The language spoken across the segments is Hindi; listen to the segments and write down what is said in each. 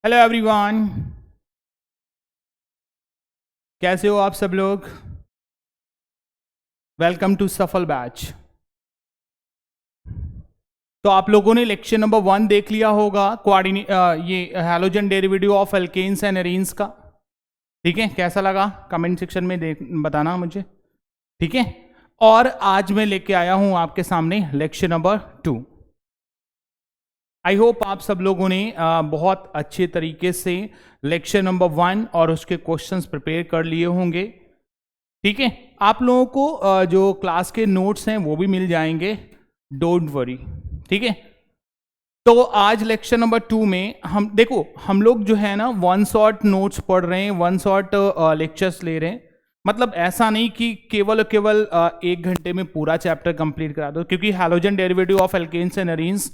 हेलो एवरीवन, कैसे हो आप सब लोग। वेलकम टू सफल बैच। तो आप लोगों ने लेक्चर नंबर 1 देख लिया होगा, ये halogen derivative of alkanes and arenes का। ठीक है, कैसा लगा कमेंट सेक्शन में बताना मुझे। ठीक है, और आज मैं लेके आया हूं आपके सामने लेक्चर नंबर 2। आई होप आप सब लोगों ने बहुत अच्छे तरीके से लेक्चर नंबर 1 और उसके क्वेश्चंस प्रिपेयर कर लिए होंगे। ठीक है, आप लोगों को जो क्लास के नोट्स हैं वो भी मिल जाएंगे, डोंट वरी। ठीक है, तो आज लेक्चर नंबर 2 में हम देखो, हम लोग जो है ना वन शॉट नोट्स पढ़ रहे हैं, वन शॉट लेक्चर्स ले रहे हैं। मतलब ऐसा नहीं कि केवल 1 घंटे में पूरा चैप्टर कंप्लीट करा दो, क्योंकि halogen derivative of alkanes and arenes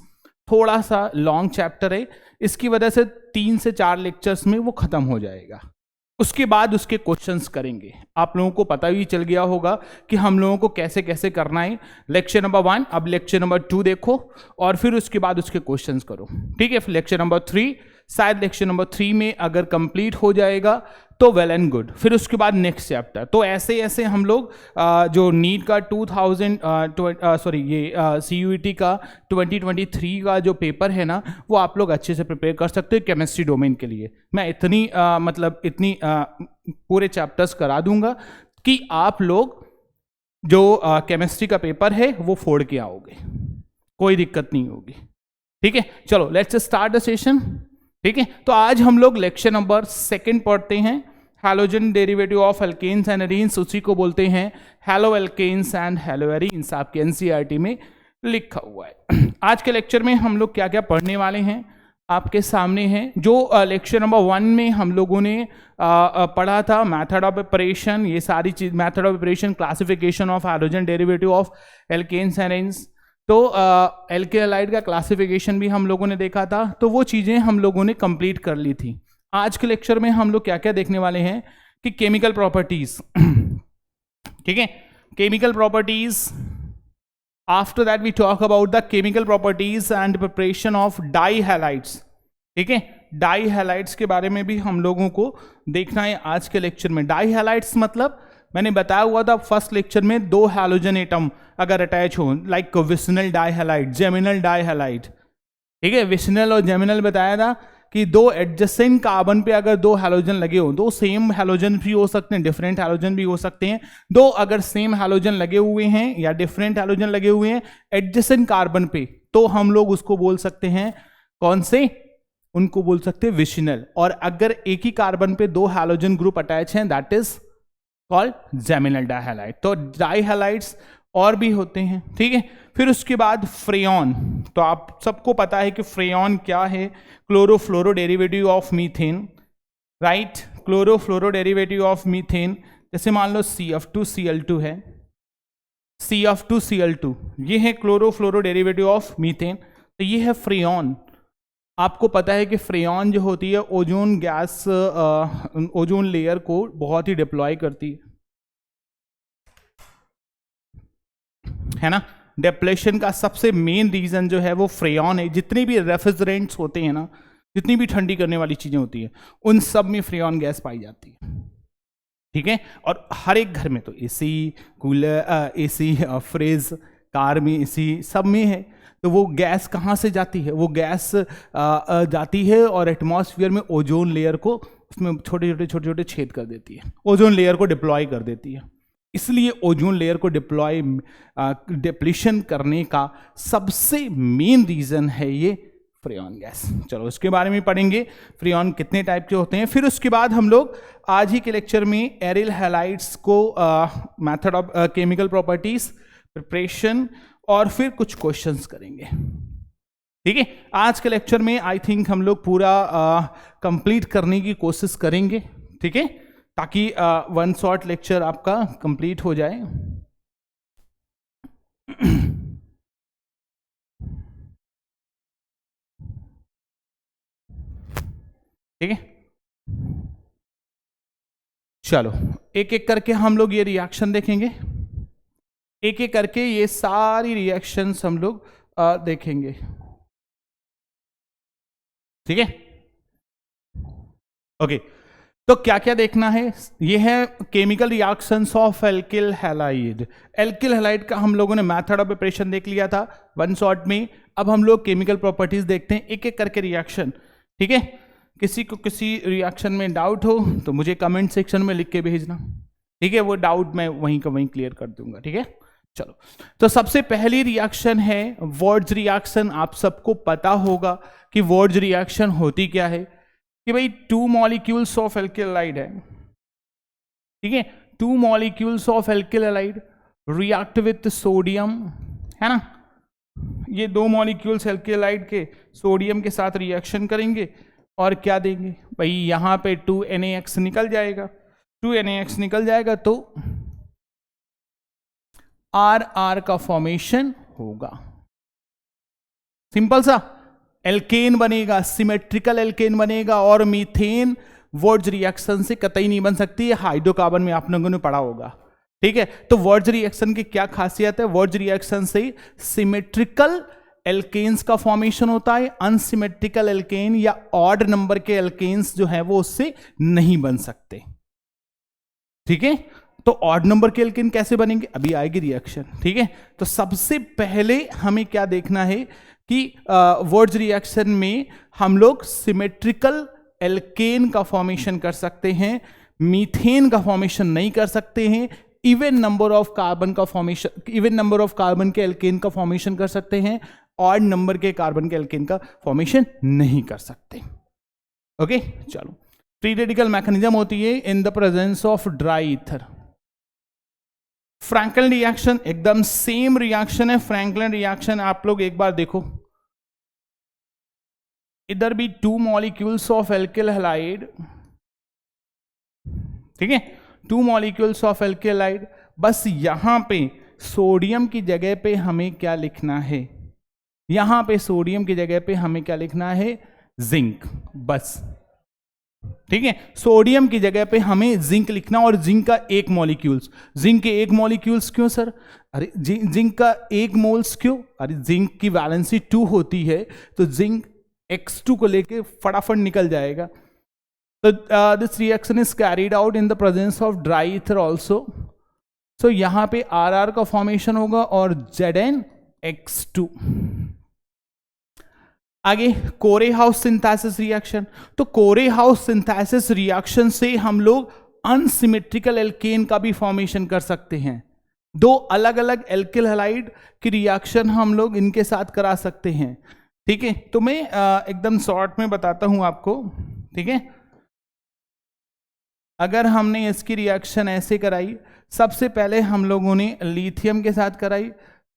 थोड़ा सा लॉन्ग चैप्टर है। इसकी वजह से 3 से 4 लेक्चर्स में वो खत्म हो जाएगा। उसके बाद उसके क्वेश्चंस करेंगे। आप लोगों को पता भी चल गया होगा कि हम लोगों को कैसे कैसे करना है। लेक्चर नंबर 1, अब लेक्चर नंबर 2 देखो और फिर उसके बाद उसके क्वेश्चंस करो। ठीक है, फिर लेक्चर नंबर 3, शायद लेक्चर नंबर 3 में अगर कंप्लीट हो जाएगा तो वेल एंड गुड। फिर उसके बाद नेक्स्ट चैप्टर। तो ऐसे ऐसे हम लोग जो नीट का CUET का 2023 का जो पेपर है ना, वो आप लोग अच्छे से प्रिपेयर कर सकते हो केमिस्ट्री डोमेन के लिए। मैं इतनी पूरे चैप्टर्स करा दूंगा कि आप लोग जो केमिस्ट्री का पेपर है वो फोड़ के आओगे, कोई दिक्कत नहीं होगी। ठीक है, चलो लेट्स स्टार्ट द सेशन। ठीक है, तो आज हम लोग लेक्चर नंबर 2 पढ़ते हैं, halogen derivative of alkanes and arenes. उसी को बोलते हैं haloalkanes and haloarenes, आपके NCERT में लिखा हुआ है। आज के लेक्चर में हम लोग क्या क्या पढ़ने वाले हैं आपके सामने हैं। जो लेक्चर नंबर 1 में हम लोगों ने पढ़ा था मेथड ऑफ ऑपरेशन, ये सारी चीज, method of operation, classification of halogen derivative of alkanes and arenes. तो एल्केलाइड का क्लासिफिकेशन भी हम लोगों ने देखा था। तो वो चीज़ें हम लोगों ने कंप्लीट कर ली थी। आज के लेक्चर में हम लोग क्या क्या देखने वाले हैं कि केमिकल प्रॉपर्टीज। ठीक है, chemical properties. After that we talk about the chemical properties and preparation of dihalides. ठीक है, डाई हैलाइड्स के बारे में भी हम लोगों को देखना है आज के लेक्चर में। डाई हैलाइड्स मतलब मैंने बताया हुआ था फर्स्ट लेक्चर में, 2 हैलोजन एटम अगर अटैच हो, लाइक विसिनल डाइहैलाइड, जेमिनल डाइहैलाइड। ठीक है, विसिनल और जेमिनल बताया था कि 2 एडजेसेंट कार्बन पे अगर 2 हैलोजन लगे हो, 2 सेम हैलोजन भी हो सकते हैं, डिफरेंट हैलोजन भी हो सकते हैं। 2 अगर सेम हैलोजन लगे हुए हैं या डिफरेंट हैलोजन लगे हुए हैं एडजेसेंट कार्बन पे, तो हम लोग उसको बोल सकते हैं कौन से, उनको बोल सकते हैं विसिनल। और अगर एक ही कार्बन पे 2 हैलोजन ग्रुप अटैच हैं, दैट इज कॉल्ड जेमिनल डाइहैलाइड। तो डाइहैलाइड्स और भी होते हैं। ठीक है, फिर उसके बाद फ्रेयॉन। तो आप सबको पता है कि फ्रेयॉन क्या है, chlorofluoro derivative of methane, right. Chlorofluoro derivative of methane, जैसे मान लो CF2Cl2 है, CF2Cl2 ये है क्लोरोफ्लोरो डेरिवेटिव ऑफ मीथेन। तो ये है फ्रेयॉन। आपको पता है कि फ्रेयॉन जो होती है ओजोन गैस, ओजोन लेयर को बहुत ही डिप्लॉय करती है ना। डिप्लेशन का सबसे मेन रीजन जो है वो फ्रेयॉन है। जितने भी रेफ्रिजरेंट्स होते हैं ना, जितनी भी ठंडी करने वाली चीजें होती है, उन सब में फ्रेयॉन गैस पाई जाती है। ठीक है, और हर एक घर में तो AC, cooler, AC, fridge, car में AC, सब में है। तो वो गैस कहाँ से जाती है, वो गैस जाती है और एटमॉस्फेयर में ओजोन लेयर को, उसमें छोटे छोटे छेद कर देती है, ओजोन लेयर को डिप्लॉय कर देती है। इसलिए ओजोन लेयर को डिप्लीशन करने का सबसे मेन रीजन है ये फ्रेयॉन गैस। चलो इसके बारे में पढ़ेंगे, फ्रेयॉन कितने टाइप के होते हैं। फिर उसके बाद हम लोग आज ही के लेक्चर में एरिल हैलाइड्स को, method of chemical properties, preparation और फिर कुछ क्वेश्चंस करेंगे। ठीक है, आज के लेक्चर में आई थिंक हम लोग पूरा कंप्लीट करने की कोशिश करेंगे। ठीक है, ताकि वन शॉट लेक्चर आपका कंप्लीट हो जाए। ठीक है, चलो एक एक करके हम लोग ये रिएक्शन देखेंगे, एक एक करके ये सारी रिएक्शंस हम लोग देखेंगे। ठीक है, ओके, तो क्या क्या देखना है, ये है chemical reactions of alkyl halide. Alkyl halide का हम लोगों ने मेथड ऑफ प्रिपरेशन देख लिया था वन शॉट में। अब हम लोग केमिकल प्रॉपर्टीज देखते हैं एक एक करके रिएक्शन, ठीक है। किसी को किसी रिएक्शन में डाउट हो तो मुझे कमेंट सेक्शन में लिख के भेजना, ठीक है, वो डाउट मैं वहीं का वहीं क्लियर कर दूंगा, ठीक है। चलो, तो सबसे पहली रिएक्शन है वॉर्ड्स रिएक्शन। आप सबको पता होगा कि वॉर्ड्स रिएक्शन होती क्या है, कि भाई to molecules of alkyl halide है, ठीक है, to molecules of alkyl halide react with sodium, है ना। ये दो मॉलिक्यूल्स एल्किल हैलाइड के सोडियम के साथ रिएक्शन करेंगे और क्या देंगे भाई, यहां पे 2NaX निकल जाएगा। 2NaX निकल जाएगा तो RR का फॉर्मेशन होगा, सिंपल सा एल्केन बनेगा, सिमेट्रिकल एल्केन बनेगा। और मीथेन वॉर्ड्स रिएक्शन से कतई नहीं बन सकती है, हाइड्रोकार्बन में आप लोगों ने पढ़ा होगा, ठीक है। तो वॉर्ड्स रिएक्शन की क्या खासियत है, वॉर्ड्स रिएक्शन से सिमेट्रिकल एल्केन्स का फॉर्मेशन होता है, अनसिमेट्रिकल एल्केन या ऑड नंबर के एल्केन्स जो है वो उससे नहीं बन सकते, ठीक है। तो ऑड नंबर के एल्केन कैसे बनेंगे, अभी आएगी रिएक्शन, ठीक है। तो सबसे पहले हमें क्या देखना है कि वॉर्ड्स रिएक्शन में हम लोग सिमेट्रिकल एल्केन का फॉर्मेशन कर सकते हैं, मीथेन का फॉर्मेशन नहीं कर सकते हैं। इवन नंबर ऑफ कार्बन का formation, even number of carbon के एल्केन का फॉर्मेशन कर सकते हैं, ऑड नंबर के कार्बन के एल्केन का फॉर्मेशन नहीं कर सकते। ओके, चलो, फ्री रेडिकल मैकेनिज्म होती है इन the presence of dry ether. Franklin reaction एकदम सेम रिएक्शन है। फ्रैंकलिन रिएक्शन आप लोग एक बार देखो, इधर भी to molecules of alkyl halide, ठीक है, to molecules of alkyl halide. बस यहां पे सोडियम की जगह पे हमें क्या लिखना है, यहां पे सोडियम की जगह पे हमें क्या लिखना है, जिंक, बस, ठीक है। सोडियम की जगह पे हमें जिंक लिखना, और जिंक का एक मॉलिक्यूल्स, जिंक के एक मॉलिक्यूल्स क्यों सर, अरे जिंक का एक मोल्स क्यों, अरे जिंक की वैलेंसी 2 होती है तो जिंक X2 को लेके फटाफट निकल जाएगा। तो this reaction is carried out in the presence of dry ether also. So यहां पे RR का फॉर्मेशन होगा और ZnX2। आगे कोरे हाउस सिंथेसिस रिएक्शन। तो कोरे हाउस सिंथेसिस रिएक्शन से हम लोग अनसिमेट्रिकल एल्केन का भी फॉर्मेशन कर सकते हैं। दो अलग अलग एल्किल हैलाइड की रिएक्शन हम लोग इनके साथ करा सकते हैं, ठीक है। तो मैं एकदम शॉर्ट में बताता हूं आपको, ठीक है। अगर हमने इसकी रिएक्शन ऐसे कराई, सबसे पहले हम लोगों ने लिथियम के साथ कराई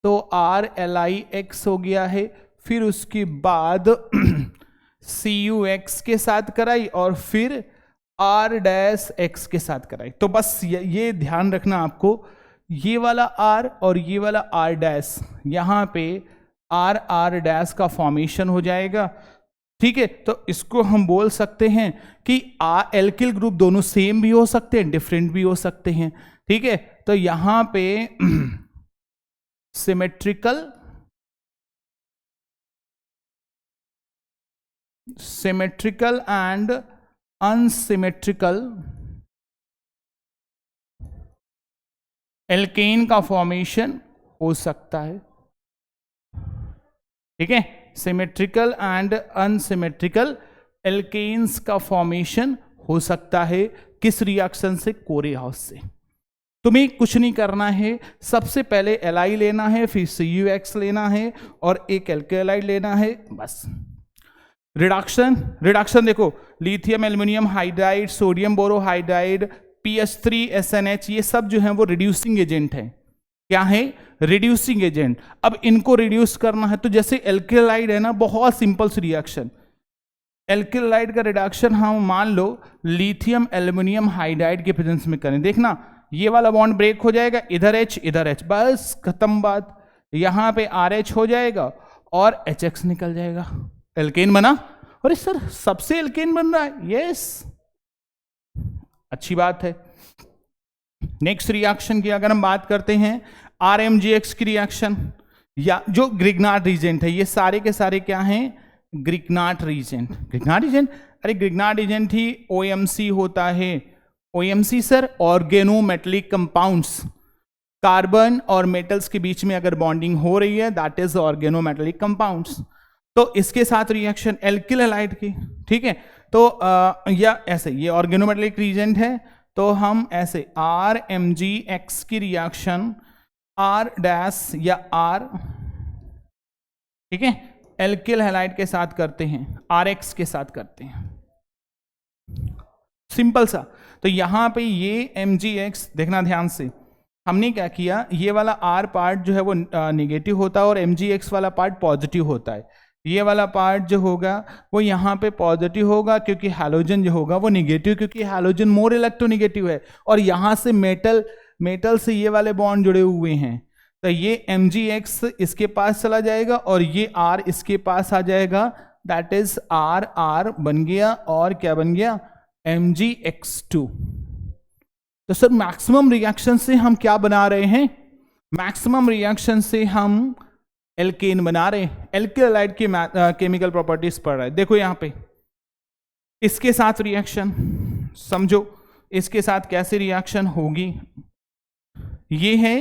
तो RLiX हो गया है, फिर उसके बाद CuX के साथ कराई और फिर R-X के साथ कराई। तो बस ये ध्यान रखना आपको, ये वाला R और ये वाला R-, यहां पे R-R- का फॉर्मेशन हो जाएगा, ठीक है। तो इसको हम बोल सकते हैं कि एल्किल ग्रुप दोनों सेम भी हो सकते हैं, डिफरेंट भी हो सकते हैं, ठीक है। तो यहां पे सिमेट्रिकल एंड अनसिमेट्रिकल एल्केन का फॉर्मेशन हो सकता है, ठीक है। सिमेट्रिकल एंड अनसिमेट्रिकल एल्केन्स का फॉर्मेशन हो सकता है, किस रिएक्शन से, कोरे हाउस से। तुम्हें कुछ नहीं करना है, सबसे पहले Li लेना है, फिर CuX लेना है और एक एल्किल हैलाइड लेना है, बस। रिडक्शन देखो, lithium aluminium hydride, sodium borohydride, PH3SNH, ये सब जो है वो रिड्यूसिंग एजेंट है। क्या है, रिड्यूसिंग एजेंट। अब इनको रिड्यूस करना है तो जैसे एल्किल हैलाइड है ना, बहुत सिंपल सी रिएक्शन, एल्किल हैलाइड का रिडक्शन हम मान लो लिथियम एल्युमिनियम हाइड्राइड के प्रेजेंस में करें, देखना ये वाला बॉन्ड ब्रेक हो जाएगा, इधर H इधर H, बस खत्म बात। यहां पे RH हो जाएगा और HX निकल जाएगा, एल्केन बना। अरे सर सबसे एल्केन बन रहा है, यस, अच्छी बात है। नेक्स्ट रिएक्शन की अगर हम बात करते हैं, RMGX की रिएक्शन, या जो ग्रिग्नार्ड रीजेंट है, ये सारे के सारे क्या हैं, ग्रिग्नार्ड रीजेंट। ग्रिग्नार्ड रीजेंट, अरे ग्रिग्नार्ड रीजेंट ही OMC होता है। OMC sir organometallic compounds, carbon और मेटल्स के बीच में अगर बॉन्डिंग हो रही है दैट इज ऑर्गेनोमेटेलिक कंपाउंड्स। तो इसके साथ रिएक्शन एल्किल हैलाइड की, ठीक है। तो या ऐसे ये ऑर्गेनोमेटेलिक रीजेंट है, तो हम ऐसे RMgX की रिएक्शन R डैश या R, ठीक है, एल्किल हैलाइड के साथ करते हैं, RX के साथ करते हैं, सिंपल सा। तो यहां पे ये MgX देखना ध्यान से, हमने क्या किया, ये वाला R पार्ट जो है वो नेगेटिव होता है और MgX वाला पार्ट पॉजिटिव होता है। ये वाला पार्ट जो होगा वो यहाँ पे पॉजिटिव होगा क्योंकि हैलोजन जो होगा वो नेगेटिव, क्योंकि हैलोजन मोर इलेक्ट्रोनेगेटिव है और यहाँ से मेटल से ये वाले बॉन्ड जुड़े हुए हैं। तो ये MgX इसके पास चला जाएगा और ये R इसके पास आ जाएगा, दैट इज R बन गया और क्या बन गया, MgX2। तो सर मैक्सिमम रिएक्शन से हम क्या बना रहे हैं, मैक्सिमम रिएक्शन से हम एल्केन बना रहे हैं। एल्किल हैलाइड की केमिकल प्रॉपर्टीज पढ़ रहे हैं। देखो यहां पे इसके साथ रिएक्शन समझो, इसके साथ कैसे रिएक्शन होगी, ये है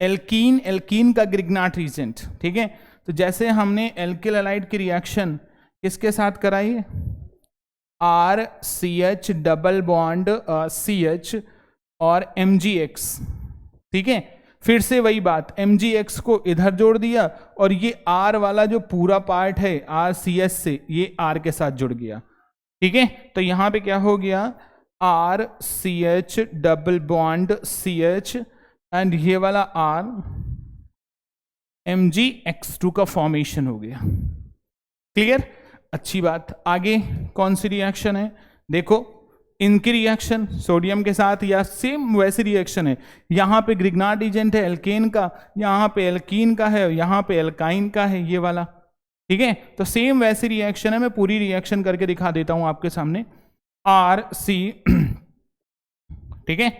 एल्कीन, एल्कीन का ग्रिग्नार्ड रीजेंट, ठीक है। तो जैसे हमने एल्किल हैलाइड की रिएक्शन किसके साथ कराई, RCH डबल बॉन्ड CH और MgX, ठीक है। फिर से वही बात, MgX को इधर जोड़ दिया और ये R वाला जो पूरा पार्ट है RCH से ये R के साथ जुड़ गया, ठीक है। तो यहां पे क्या हो गया, RCH double bond CH and ये वाला R, MgX2 का फॉर्मेशन हो गया। क्लियर, अच्छी बात। आगे कौन सी रिएक्शन है, देखो इनकी रिएक्शन सोडियम के साथ या सेम वैसी रिएक्शन है, यहाँ पे ग्रिग्नार्ड एजेंट है एल्केन का, यहाँ पे एल्कीन का है, यहाँ पे एल्काइन का है ये वाला, ठीक है। तो सेम वैसी रिएक्शन है, मैं पूरी रिएक्शन करके दिखा देता हूं आपके सामने। RC, ठीक है,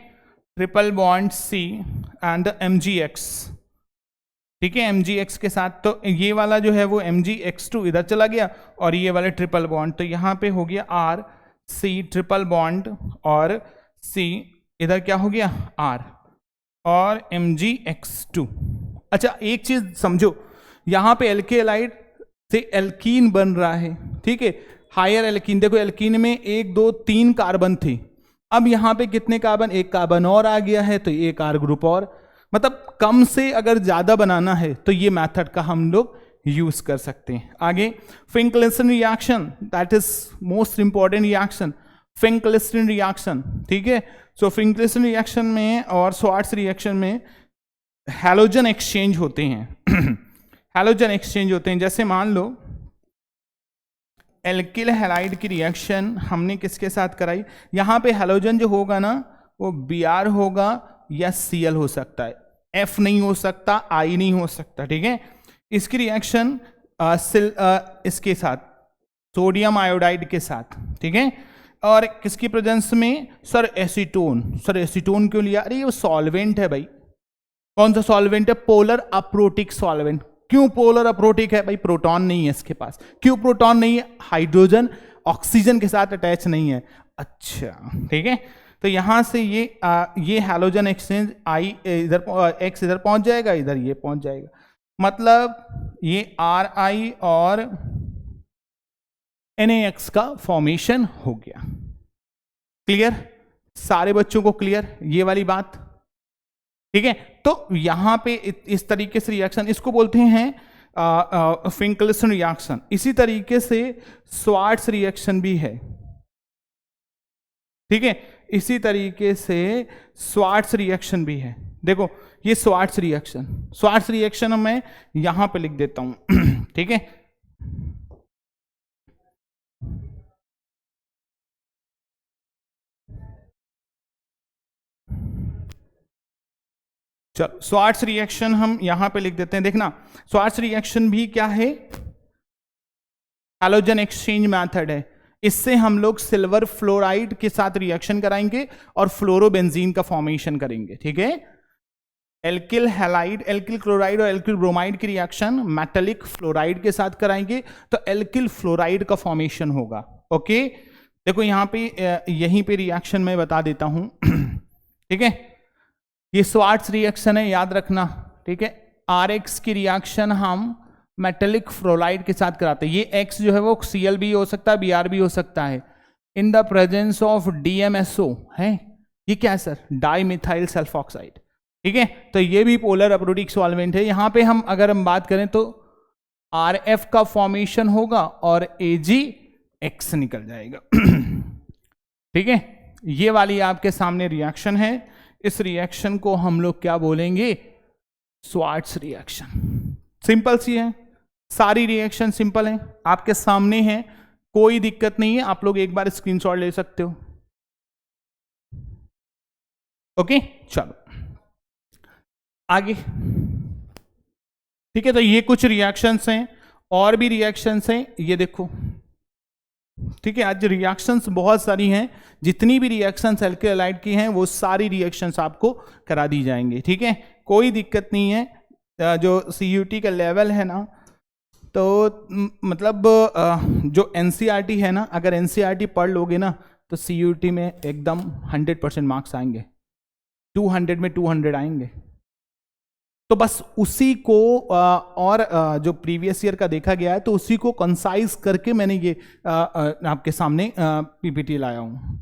triple bond C and MgX, ठीक है, MgX के साथ। तो ये वाला जो है वो MgX2 इधर चला गया और ये वाले ट्रिपल बॉन्ड, तो यहाँ पे हो गया RC ट्रिपल बॉन्ड और C इधर क्या हो गया R और MgX2। अच्छा एक चीज समझो, यहाँ पे एल्किल हैलाइड से एल्कीन बन रहा है, ठीक है, हायर एल्कीन। देखो एल्कीन में 1 2 3 कार्बन थे, अब यहाँ पे कितने कार्बन, एक कार्बन और आ गया है, तो एक R ग्रुप और, मतलब कम से अगर ज्यादा बनाना है तो ये मेथड का हम लोग यूज कर सकते हैं। आगे Finkelstein reaction, that is most important reaction, Finkelstein reaction, ठीक है। सो फिंकलिस्टन रिएक्शन में और स्वार्ट्ज रिएक्शन में हैलोजन एक्सचेंज होते हैं हैलोजन एक्सचेंज होते हैं। जैसे मान लो एल्किल हैलाइड की रिएक्शन हमने किसके साथ कराई, यहाँ पे हैलोजन जो होगा ना वो Br होगा या Cl हो सकता है, F नहीं हो सकता, I नहीं हो सकता, ठीक है। इसकी रिएक्शन इसके साथ सोडियम आयोडाइड के साथ, ठीक है। और किसकी प्रेजेंस में, सर एसीटोन। सर एसीटोन क्यों लिया, अरे ये सॉल्वेंट है भाई। कौन सा सॉल्वेंट है, पोलर अप्रोटिक सॉल्वेंट। क्यों पोलर अप्रोटिक है भाई, प्रोटॉन नहीं है इसके पास। क्यों प्रोटॉन नहीं है, हाइड्रोजन ऑक्सीजन के साथ अटैच नहीं है। अच्छा ठीक है, तो यहां से ये हैलोजन एक्सचेंज आई इधर एक्स इधर पहुंच जाएगा, इधर ये पहुंच जाएगा, मतलब ये RI और NaX का फॉर्मेशन हो गया। क्लियर, सारे बच्चों को क्लियर ये वाली बात, ठीक है। तो यहां पे इस तरीके से रिएक्शन, इसको बोलते हैं फिंकलिस्टन रिएक्शन। इसी तरीके से स्वार्ट्ज रिएक्शन भी है, ठीक है, इसी तरीके से स्वार्ट्ज रिएक्शन भी है। देखो ये स्वार्ट्ज रिएक्शन मैं यहां पे लिख देता हूं ठीक है। चलो स्वार्ट्ज रिएक्शन हम यहां पे लिख देते हैं। देखना स्वार्ट्ज रिएक्शन भी क्या है, हैलोजन एक्सचेंज मेथड है। इससे हम लोग सिल्वर फ्लोराइड के साथ रिएक्शन कराएंगे और फ्लोरोबेंजीन का फॉर्मेशन करेंगे, ठीक है। एल्किल हैलाइड, एल्किल क्लोराइड और एल्किल ब्रोमाइड की रिएक्शन मेटालिक फ्लोराइड के साथ कराएंगे तो एल्किल फ्लोराइड का फॉर्मेशन होगा। ओके, देखो यहाँ पे यहीं पे रिएक्शन मैं बता देता हूं ठीक है, ये स्वार्ट्स रिएक्शन है, याद रखना। ठीक है, RX की रिएक्शन हम मेटालिक फ्लोराइड के साथ कराते हैं। ये X जो है वो Cl भी हो सकता है, Br भी हो सकता है, इन द प्रेजेंस ऑफ DMSO है। ये क्या है सर? Di methyl sulphoxide. ठीक है, तो ये भी पोलर अप्रोटिक सॉल्वेंट है। यहां पे हम अगर हम बात करें तो RF का फॉर्मेशन होगा और AgX निकल जाएगा ठीक है, ये वाली आपके सामने रिएक्शन है। इस रिएक्शन को हम लोग क्या बोलेंगे? Swarts reaction. सिंपल सी है, सारी रिएक्शन सिंपल है, आपके सामने है, कोई दिक्कत नहीं है। आप लोग एक बार स्क्रीनशॉट ले सकते हो। ओके, चलो आगे। ठीक है, तो ये कुछ रिएक्शंस हैं, और भी रिएक्शंस हैं, ये देखो। ठीक है, आज रिएक्शंस बहुत सारी हैं, जितनी भी रिएक्शंस एल्किल हैलाइड की हैं वो सारी रिएक्शंस आपको करा दी जाएंगे। ठीक है, कोई दिक्कत नहीं है। जो CUT का लेवल है ना, तो मतलब जो NCERT है ना, अगर NCERT पढ़ लोगे ना तो CUT में एकदम 100% मार्क्स आएंगे, 200 में 200 आएंगे। तो बस उसी को और जो प्रीवियस ईयर का देखा गया है तो उसी को कंसाइज करके मैंने ये आपके सामने PPT लाया हूं।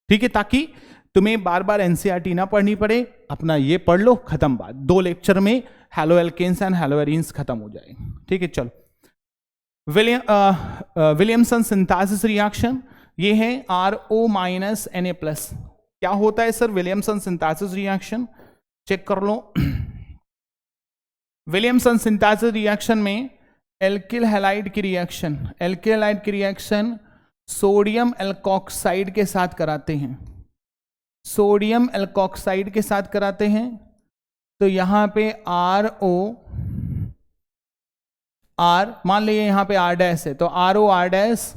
ठीक है, ताकि तुम्हें बार बार NCERT ना पढ़नी पड़े, अपना ये पढ़ लो, खत्म बात। 2 लेक्चर में haloalkanes and haloarenes खत्म हो जाएगा। ठीक है, चलो। विलियमसन सिंथेसिस रिएक्शन, ये है RO माइनस Na+। क्या होता है sir Williamson synthesis reaction? Check कर लो। विलियमसन सिंथेसिस रिएक्शन में एल्किल हैलाइड की रिएक्शन, एल्किल हैलाइड की रिएक्शन सोडियम एल्कोक्साइड के साथ कराते हैं, सोडियम एल्कोक्साइड के साथ कराते हैं। तो यहां पे RO R, मान लीजिए यहां पे R' है, तो RO R'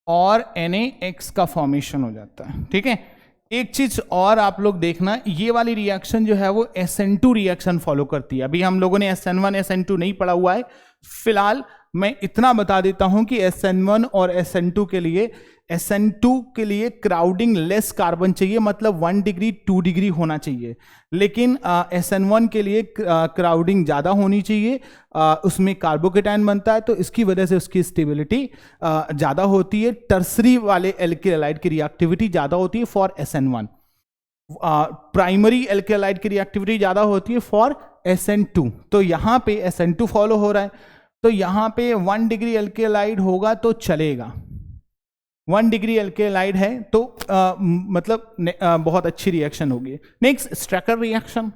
और NaX का फॉर्मेशन हो जाता है। ठीक है, एक चीज और आप लोग देखना, ये वाली रिएक्शन जो है वो SN2 रिएक्शन फॉलो करती है। अभी हम लोगों ने SN1 SN2 नहीं पढ़ा हुआ है, फिलहाल मैं इतना बता देता हूं कि SN1 और SN2 के लिए क्राउडिंग लेस कार्बन चाहिए, मतलब 1 डिग्री 2 डिग्री होना चाहिए। लेकिन SN1 के लिए क्राउडिंग ज़्यादा होनी चाहिए, उसमें कार्बोकेटायन बनता है, तो इसकी वजह से उसकी स्टेबिलिटी ज़्यादा होती है। टर्सरी वाले एल्किल हैलाइड की रिएक्टिविटी ज़्यादा होती है for SN1, primary alkyl halide की रिएक्टिविटी ज़्यादा होती है फॉर SN2। तो यहाँ पे SN2 फॉलो हो रहा है, तो यहाँ पे 1 डिग्री एल्किल हैलाइड होगा तो चलेगा। 1 डिग्री एल्किल हैलाइड है तो मतलब बहुत अच्छी रिएक्शन होगी। नेक्स्ट स्ट्रैकर रिएक्शन,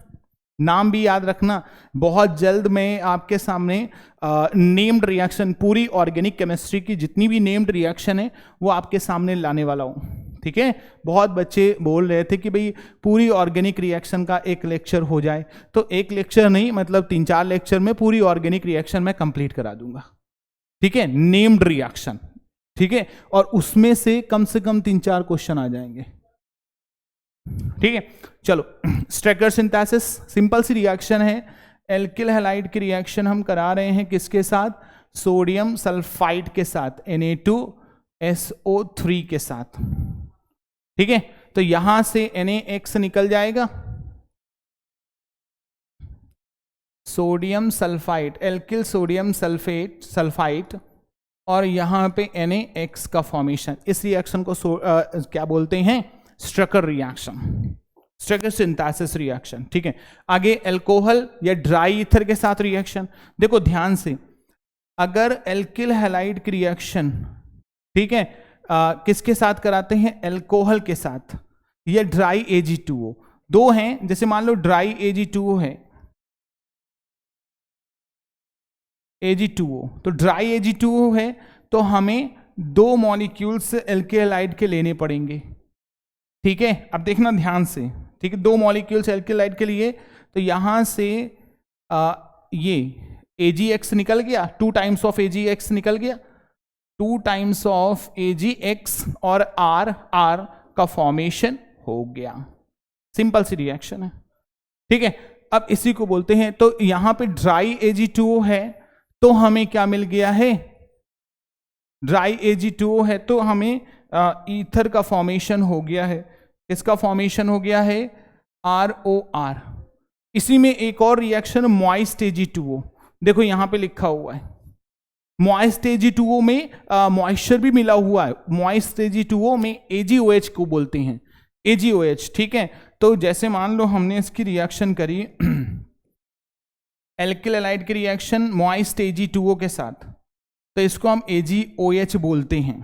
नाम भी याद रखना। बहुत जल्द मैं आपके सामने नेम्ड रिएक्शन, पूरी ऑर्गेनिक केमिस्ट्री की जितनी भी नेम्ड रिएक्शन है वो आपके सामने लाने वाला हूँ। ठीक है, बहुत बच्चे बोल रहे थे कि भाई पूरी ऑर्गेनिक रिएक्शन का एक लेक्चर हो जाए, तो एक लेक्चर नहीं, मतलब 3-4 लेक्चर में पूरी ऑर्गेनिक रिएक्शन मैं कंप्लीट करा दूंगा। ठीक है, नेम्ड रिएक्शन। ठीक है, और उसमें से कम 3-4 क्वेश्चन आ जाएंगे। ठीक है, चलो। स्ट्रैकर सिंथेसिस सिंपल सी रिएक्शन है, एल्किल हैलाइड की रिएक्शन हम करा रहे हैं किसके साथ? सोडियम सल्फाइड के साथ, Na2SO3 के साथ। ठीक है, तो यहां से NaX निकल जाएगा, sodium sulphide, alkyl sodium sulphide, और यहां पे NaX का फॉर्मेशन। इस रिएक्शन को क्या बोलते हैं? स्ट्रकर रिएक्शन, स्ट्रकर सिंथेसिस रिएक्शन। ठीक है, आगे अल्कोहल या ड्राई ईथर के साथ रिएक्शन। देखो ध्यान से, अगर एल्किल हैलाइड की रिएक्शन, ठीक है, किसके साथ कराते हैं? अल्कोहल के साथ, या ड्राई Ag2O। 2 हैं, जैसे मान लो ड्राई Ag2O है, Ag2O, तो ड्राई Ag2O है, तो हमें 2 मॉलिक्यूल्स एल्किल हैलाइड के लेने पड़ेंगे। ठीक है, अब देखना ध्यान से। ठीक है, 2 मॉलिक्यूल्स एल्किल हैलाइड के लिए, तो यहां से ये AgX निकल गया, 2 टाइम्स ऑफ AgX निकल गया, 2 टाइम्स ऑफ AgX और R का फॉर्मेशन हो गया। सिंपल सी रिएक्शन है। ठीक है, अब इसी को बोलते हैं, तो यहां पे ड्राई Ag2O है तो हमें क्या मिल गया है, ड्राई Ag2O है तो हमें ईथर का फॉर्मेशन हो गया है। इसका फॉर्मेशन हो गया है ROR। इसी में एक और रिएक्शन मॉइस्ट Ag2O, देखो यहां पे लिखा हुआ है मॉइस्ट Ag2O में मॉइस्चर भी मिला हुआ है। मॉइस्ट Ag2O में AgOH को बोलते हैं, AgOH, ठीक है। तो जैसे मान लो हमने इसकी रिएक्शन करी एल्किल हैलाइड की रिएक्शन मॉइस्ट Ag2O के साथ, तो इसको हम AgOH बोलते हैं,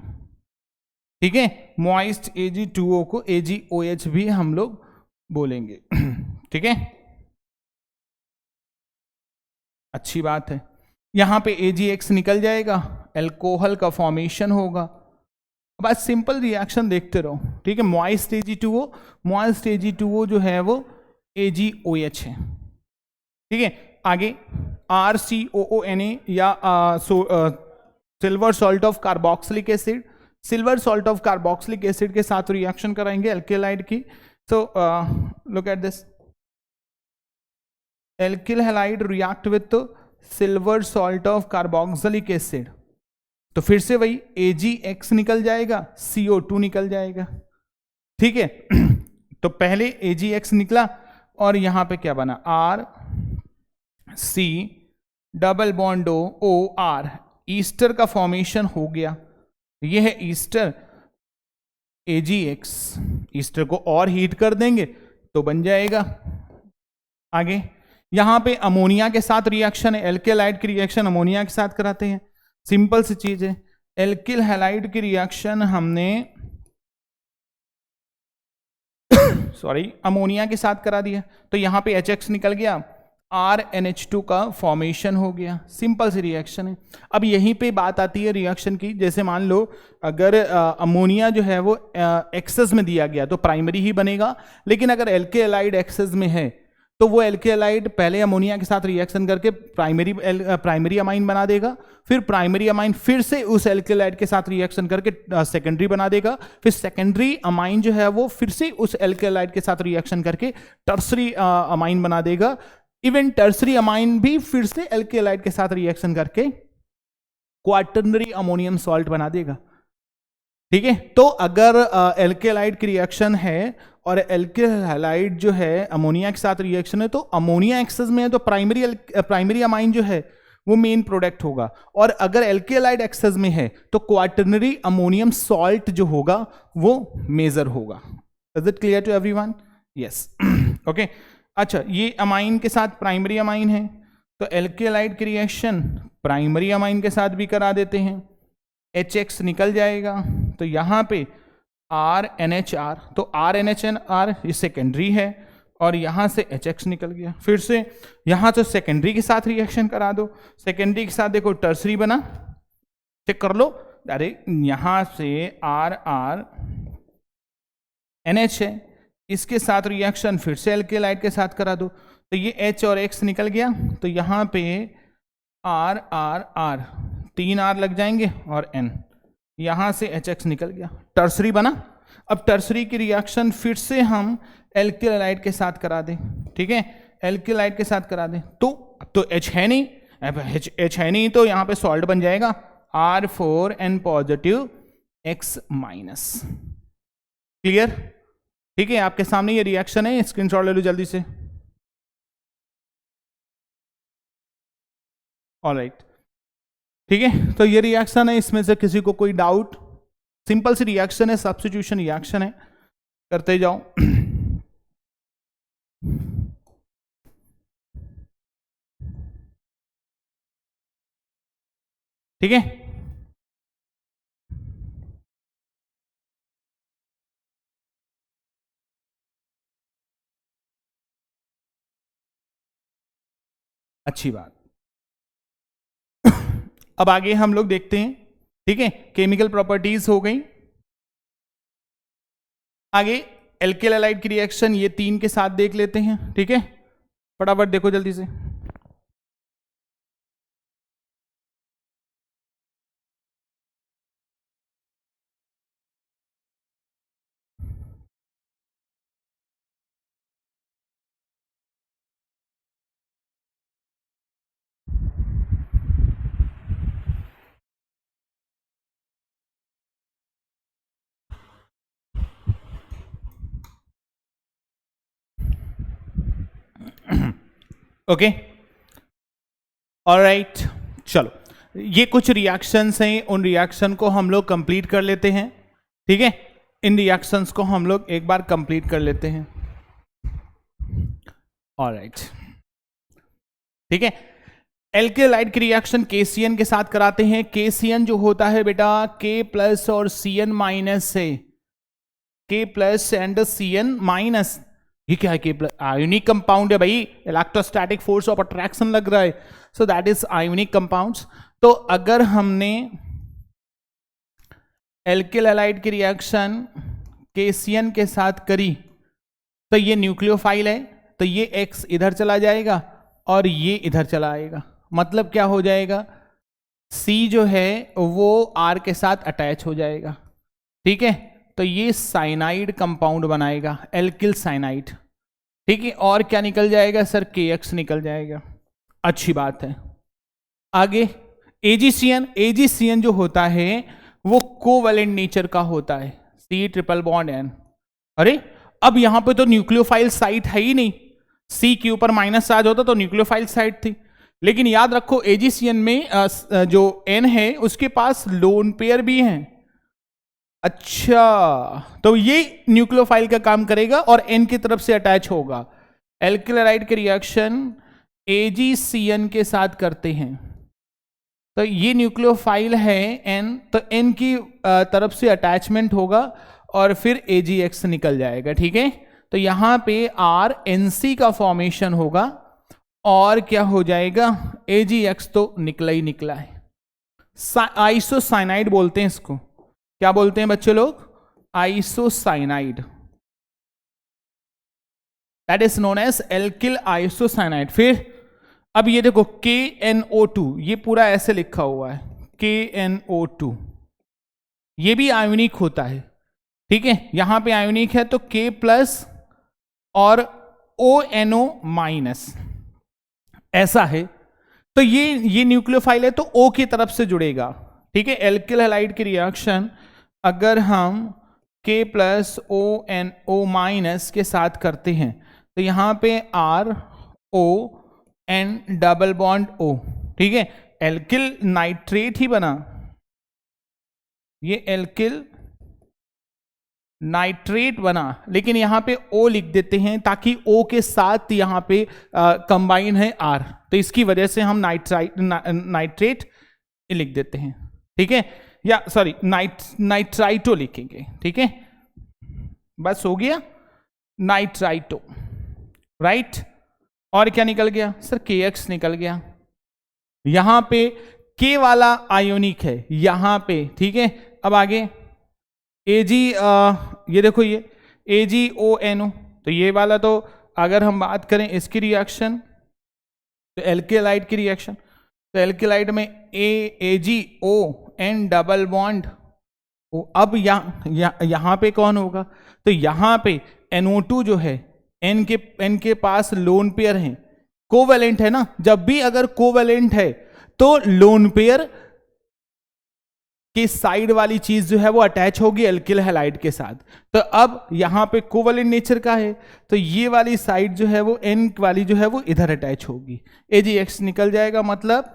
ठीक है। मॉइस्ट Ag2O को AgOH भी हम लोग बोलेंगे, ठीक है, अच्छी बात है। यहां पे AgX निकल जाएगा, एल्कोहल का फॉर्मेशन होगा। अब आज सिंपल रिएक्शन देखते रहो, ठीक है। मॉइस्ट Ag2O जो है वो AgOH है, ठीक है। आगे RCOONA या silver salt of carboxylic acid, silver salt of carboxylic acid के साथ रिएक्शन कराएंगे एल्केलाइड की। So look at this, alkyl halide react with silver salt of carboxylic acid, तो फिर से वही AgX निकल जाएगा, CO2 निकल जाएगा, ठीक है। तो पहले AgX निकला और यहां पे क्या बना, RC double bond OR, Easter का फॉर्मेशन हो गया। यह है ईस्टर AgX, ईस्टर को और हीट कर देंगे तो बन जाएगा। आगे यहां पे अमोनिया के साथ रिएक्शन है, एल्किल हैलाइड की रिएक्शन अमोनिया के साथ कराते हैं, सिंपल सी चीज है। एल्किल हैलाइड की रिएक्शन हमने सॉरी अमोनिया के साथ करा दिया, तो यहां पे HX निकल गया, RNH2 का फॉर्मेशन हो गया, सिंपल सी रिएक्शन है। अब यहीं पे बात आती है रिएक्शन की, जैसे मान लो अगर अमोनिया जो है वो एक्सेस में दिया गया तो प्राइमरी ही बनेगा, लेकिन अगर एल्किल हैलाइड एक्सेस में है तो वो एल्किल हैलाइड पहले अमोनिया के साथ रिएक्शन करके प्राइमरी अमाइन बना देगा, फिर प्राइमरी अमाइन फिर से उस एल्किल हैलाइड के साथ रिएक्शन करके सेकेंडरी बना देगा, फिर सेकेंडरी अमाइन जो है वो फिर से उस एल्किल हैलाइड के साथ रिएक्शन करके टर्सरी अमाइन बना देगा, इवन टर्सरी अमाइन भी फिर से एल्किल हैलाइड के साथ रिएक्शन करके क्वाटर्नरी अमोनियम सॉल्ट बना देगा, ठीक है। तो अगर एल्किल हैलाइड की रिएक्शन है और एल्किल हैलाइड जो है अमोनिया के साथ रिएक्शन है, तो अमोनिया एक्सेस में है तो प्राइमरी अमाइन जो है वो मेन प्रोडक्ट होगा, और अगर एल्किल हैलाइड एक्सेस में है तो क्वाटर्नरी अमोनियम सॉल्ट जो होगा वो मेजर होगा। Is it clear to everyone? Yes, okay. अच्छा, ये अमाइन के साथ प्राइमरी अमाइन है, तो एल्किल हैलाइड की रिएक्शन प्राइमरी अमाइन के साथ भी करा देते हैं, HX निकल जाएगा, तो यहां पे RNHR, तो RNHR ये सेकेंडरी है और यहां से HX निकल गया, फिर से यहां से सेकेंडरी के साथ रिएक्शन करा दो, सेकेंडरी के साथ देखो टर्सरी बना, चेक कर लो, अरे यहां से RR NH है, इसके साथ रिएक्शन फिर से एल्किल हैलाइड के साथ करा दो, तो ये H और X निकल गया, तो यहां पे RR 3 R लग जाएंगे और N, यहां से HX निकल गया, टर्सरी बना। अब टर्सरी की रिएक्शन फिर से हम एल्किल हैलाइड के साथ करा दें, ठीक है, एल्किल हैलाइड के साथ करा दें, तो अब तो H है नहीं, अब H है नहीं तो यहां पे सॉल्ट बन जाएगा R4N positive X minus. Clear? ठीक है, आपके सामने ये रिएक्शन है, स्क्रीनशॉट ले लो जल्दी से। ऑलराइट, ठीक है, तो ये रिएक्शन है, इसमें से किसी को कोई डाउट? सिंपल सी रिएक्शन है, सब्स्टिट्यूशन रिएक्शन है, करते जाओ। ठीक है, अच्छी बात। अब आगे हम लोग देखते हैं, ठीक है, केमिकल प्रॉपर्टीज हो गई। आगे एल्किल हैलाइड की रिएक्शन ये 3 के साथ देख लेते हैं, ठीक है, फटाफट देखो जल्दी से। ओके, ऑलराइट, चलो ये कुछ रिएक्शंस हैं, उन रिएक्शन को हम लोग कंप्लीट कर लेते हैं, ठीक है। इन रिएक्शंस को हम लोग एक बार कंप्लीट कर लेते हैं, ऑलराइट, ठीक है। एल्केलाइड की रिएक्शन KCN के साथ कराते हैं। KCN जो होता है बेटा K प्लस और CN माइनस से, K plus and CN minus, ये क्या है? K प्लस आयोनिक कंपाउंड है भाई, इलेक्ट्रोस्टैटिक फोर्स ऑफ अट्रैक्शन लग रहा है, so that is ionic compounds. तो अगर हमने एल्किल हैलाइड की रिएक्शन KCN के साथ करी तो ये न्यूक्लियोफाइल है, तो ये X इधर चला जाएगा और ये इधर चला आएगा, मतलब क्या हो जाएगा, C जो है वो R के साथ अटैच हो जाएगा, ठीक है। तो ये साइनाइड कंपाउंड बनाएगा, एल्किल साइनाइड, ठीक है। और क्या निकल जाएगा सर? KX निकल जाएगा, अच्छी बात है। आगे AgCN जो होता है वो कोवैलेंट नेचर का होता है, C ट्रिपल बॉन्ड N। अरे अब यहां पे तो न्यूक्लियोफाइल साइट है ही नहीं, C के ऊपर माइनस चार्ज होता तो न्यूक्लियोफाइल साइट थी, लेकिन याद रखो AgCN में जो N है उसके पास लोन पेयर भी हैं। अच्छा, तो ये न्यूक्लियोफाइल का काम करेगा और N की तरफ से अटैच होगा। एल्किल हैलाइड के रिएक्शन AgCN के साथ करते हैं, तो ये न्यूक्लियोफाइल है N, तो N की तरफ से अटैचमेंट होगा और फिर AgX निकल जाएगा, ठीक है। तो यहां पे RNC का फॉर्मेशन होगा और क्या हो जाएगा, AgX तो निकला ही निकला है। आइसोसाइनाइड बोलते हैं इसको, क्या बोलते हैं बच्चे लोग? Isocyanide, that is known as alkyl isocyanide. फिर अब ये देखो KNO2, ये पूरा ऐसे लिखा हुआ है KNO2, ये भी आयोनिक होता है, ठीक है। यहां पे आयोनिक है तो K प्लस और ONO माइनस, ऐसा है। तो ये न्यूक्लियोफाइल है तो O की तरफ से जुड़ेगा, ठीक है। एल्किल हैलाइड की रिएक्शन अगर हम K प्लस ONO माइनस के साथ करते हैं तो यहां पे RO N double bond O, ठीक है। एल्किल नाइट्रेट ही बना, ये एल्किल नाइट्रेट बना, लेकिन यहां पे O लिख देते हैं ताकि O के साथ यहां पे कंबाइन है R, तो इसकी वजह से हम नाइट्रेट लिख देते हैं, ठीक है। या सॉरी नाइट्राइटो लिखेंगे, ठीक है, बस हो गया नाइट्राइटो, राइट। और क्या निकल गया सर? KX निकल गया। यहां पे K वाला आयोनिक है यहां पे, ठीक है। अब आगे Ag, ये देखो ये AgONO, तो ये वाला तो अगर हम बात करें इसकी रिएक्शन तो एल्केलाइड की रिएक्शन, तो एल्केलाइड में AgON डबल बॉन्ड O। अब यहां पे कौन होगा? तो यहां पे NO2 जो है N के पास लोन पेयर है, कोवैलेंट है ना, जब भी अगर कोवैलेंट है तो लोन पेयर की साइड वाली चीज जो है वो अटैच होगी एल्किल हैलाइड के साथ। तो अब यहां पे कोवैलेंट नेचर का है तो ये वाली साइड जो है वो N वाली जो है वो इधर अटैच होगी, AgX निकल जाएगा, मतलब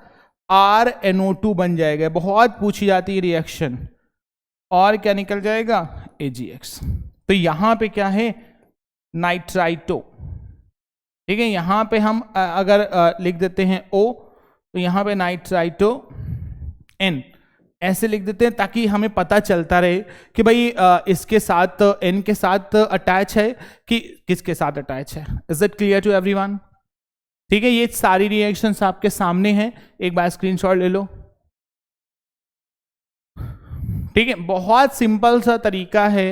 RNO2 बन जाएगा। बहुत पूछी जाती है रिएक्शन, और क्या निकल जाएगा? AgX। तो यहां पे क्या है? नाइट्राइटो, ठीक है। यहां पे हम अगर लिख देते हैं O, तो यहां पे नाइट्राइटो N ऐसे लिख देते हैं ताकि हमें पता चलता रहे कि भाई इसके साथ N के साथ अटैच है कि किसके साथ अटैच है। Is it clear to everyone? ठीक है, ये सारी रिएक्शंस आपके सामने हैं, एक बार स्क्रीनशॉट ले लो, ठीक है। बहुत सिंपल सा तरीका है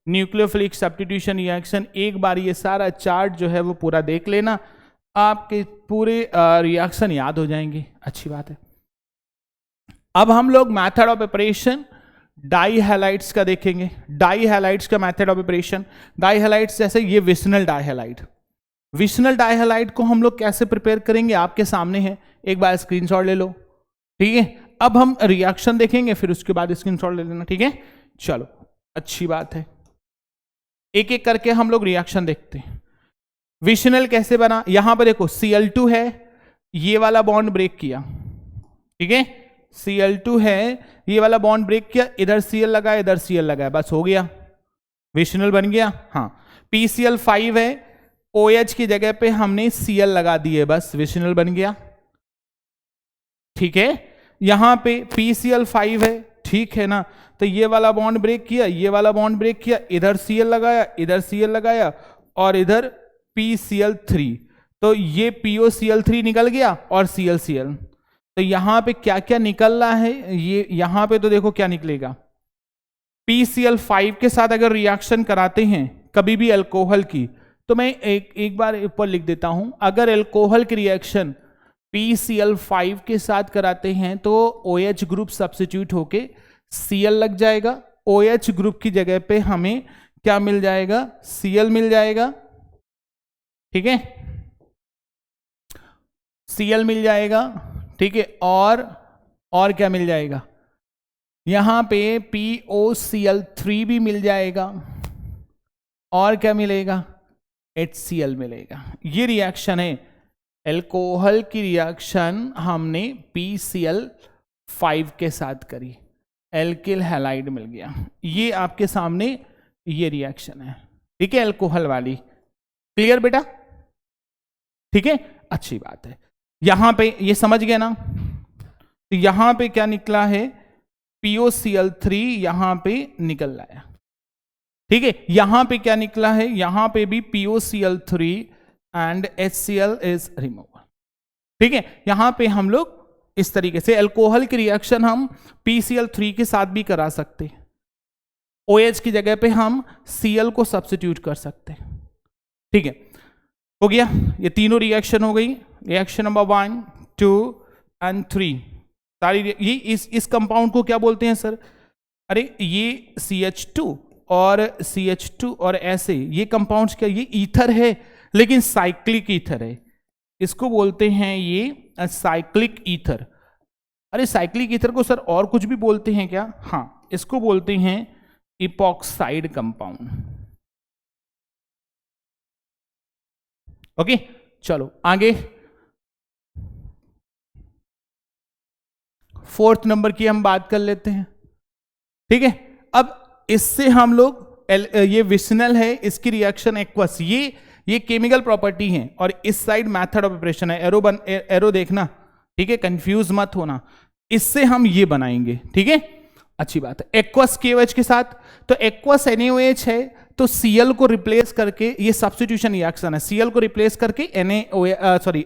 न्यूक्लियोफिलिक सब्स्टिट्यूशन रिएक्शन। एक बार ये सारा चार्ट जो है वो पूरा देख लेना, आपके पूरे रिएक्शन याद हो जाएंगे, अच्छी बात है। अब हम लोग method of preparation dihalides का देखेंगे। डाई हैलाइड्स का method of preparation, dihalides जैसे ये विशनल डाइहैलाइड, विशनल डाइहैलाइड को हम लोग कैसे प्रिपेयर करेंगे आपके सामने है, एक बार स्क्रीनशॉट ले लो, ठीक है। अब हम रिएक्शन देखेंगे, फिर उसके बाद स्क्रीनशॉट ले लेना, ठीक है। चलो अच्छी बात है, एक एक करके हम लोग रिएक्शन देखते हैं। विशनल कैसे बना, यहां पर देखो Cl2 है, ये वाला बॉन्ड ब्रेक किया, ठीक है, Cl2 है, ये वाला बॉन्ड ब्रेक किया, इधर Cl लगाया, इधर Cl लगाया, बस हो गया, विशनल बन गया। हाँ, PCl5 है, OH की जगह पे हमने Cl लगा दिए, बस विशनल बन गया, ठीक है। यहां पे PCl5 है, ठीक है ना, तो ये वाला बॉन्ड ब्रेक किया, ये वाला बॉन्ड ब्रेक किया, इधर Cl लगाया, इधर Cl लगाया, और इधर PCl3, तो ये POCl3 निकल गया और ClCl। तो यहां पे क्या क्या निकल रहा है, ये यहां पे तो देखो क्या निकलेगा, PCl5 के साथ अगर रिएक्शन कराते हैं कभी भी अल्कोहल की, तो मैं एक बार ऊपर लिख देता हूं, अगर अल्कोहल की रिएक्शन PCl5 के साथ कराते हैं तो OH ग्रुप सब्स्टिट्यूट होके Cl लग जाएगा, OH ग्रुप की जगह पे हमें क्या मिल जाएगा, Cl मिल जाएगा, ठीक है, Cl मिल जाएगा, ठीक है, और क्या मिल जाएगा, यहां पे POCl3 भी मिल जाएगा, और क्या मिलेगा, HCl मिलेगा। ये रिएक्शन है, अल्कोहल की रिएक्शन हमने PCl5 के साथ करी, एल्किल हैलाइड मिल गया, ये आपके सामने ये रिएक्शन है, ठीक है, अल्कोहल वाली। क्लियर बेटा, ठीक है, अच्छी बात है। यहां पे ये समझ गए ना, तो यहां पे क्या निकला है, POCl3 यहां पे निकल रहा है, ठीक है, यहां पे क्या निकला है, यहां पे भी POCl3 and HCl is removal, ठीक है। यहां पे हम लोग इस तरीके से अल्कोहल की रिएक्शन हम PCl3 के साथ भी करा सकते हैं, OH की जगह पे हम Cl को सब्स्टिट्यूट कर सकते हैं, ठीक है, हो गया। ये तीनों रिएक्शन हो गई, रिएक्शन नंबर 1, 2 एंड 3 सारी। ये इस कंपाउंड को क्या बोलते हैं सर, अरे ये CH2 और ऐसे ये कंपाउंड्स क्या, ये ईथर है लेकिन साइक्लिक ईथर है, इसको बोलते हैं ये साइक्लिक ईथर। अरे साइक्लिक ईथर को सर और कुछ भी बोलते हैं क्या, हाँ, इसको बोलते हैं इपॉक्साइड कंपाउंड। ओके, चलो आगे, 4th नंबर की हम बात कर लेते हैं, ठीक है। अब इससे हम लोग ये विशनल है, इसकी रिएक्शन एक्वस, ये केमिकल प्रॉपर्टी है, और इस साइड मेथड ऑफ ऑपरेशन है, एरो देखना, ठीक है, कंफ्यूज मत होना, इससे हम ये बनाएंगे, ठीक है, अच्छी बात है। एक्वस KOH के साथ, तो एक्वस NaOH है, तो Cl को रिप्लेस करके, ये सब्स्टिट्यूशन रिएक्शन है, Cl को रिप्लेस करके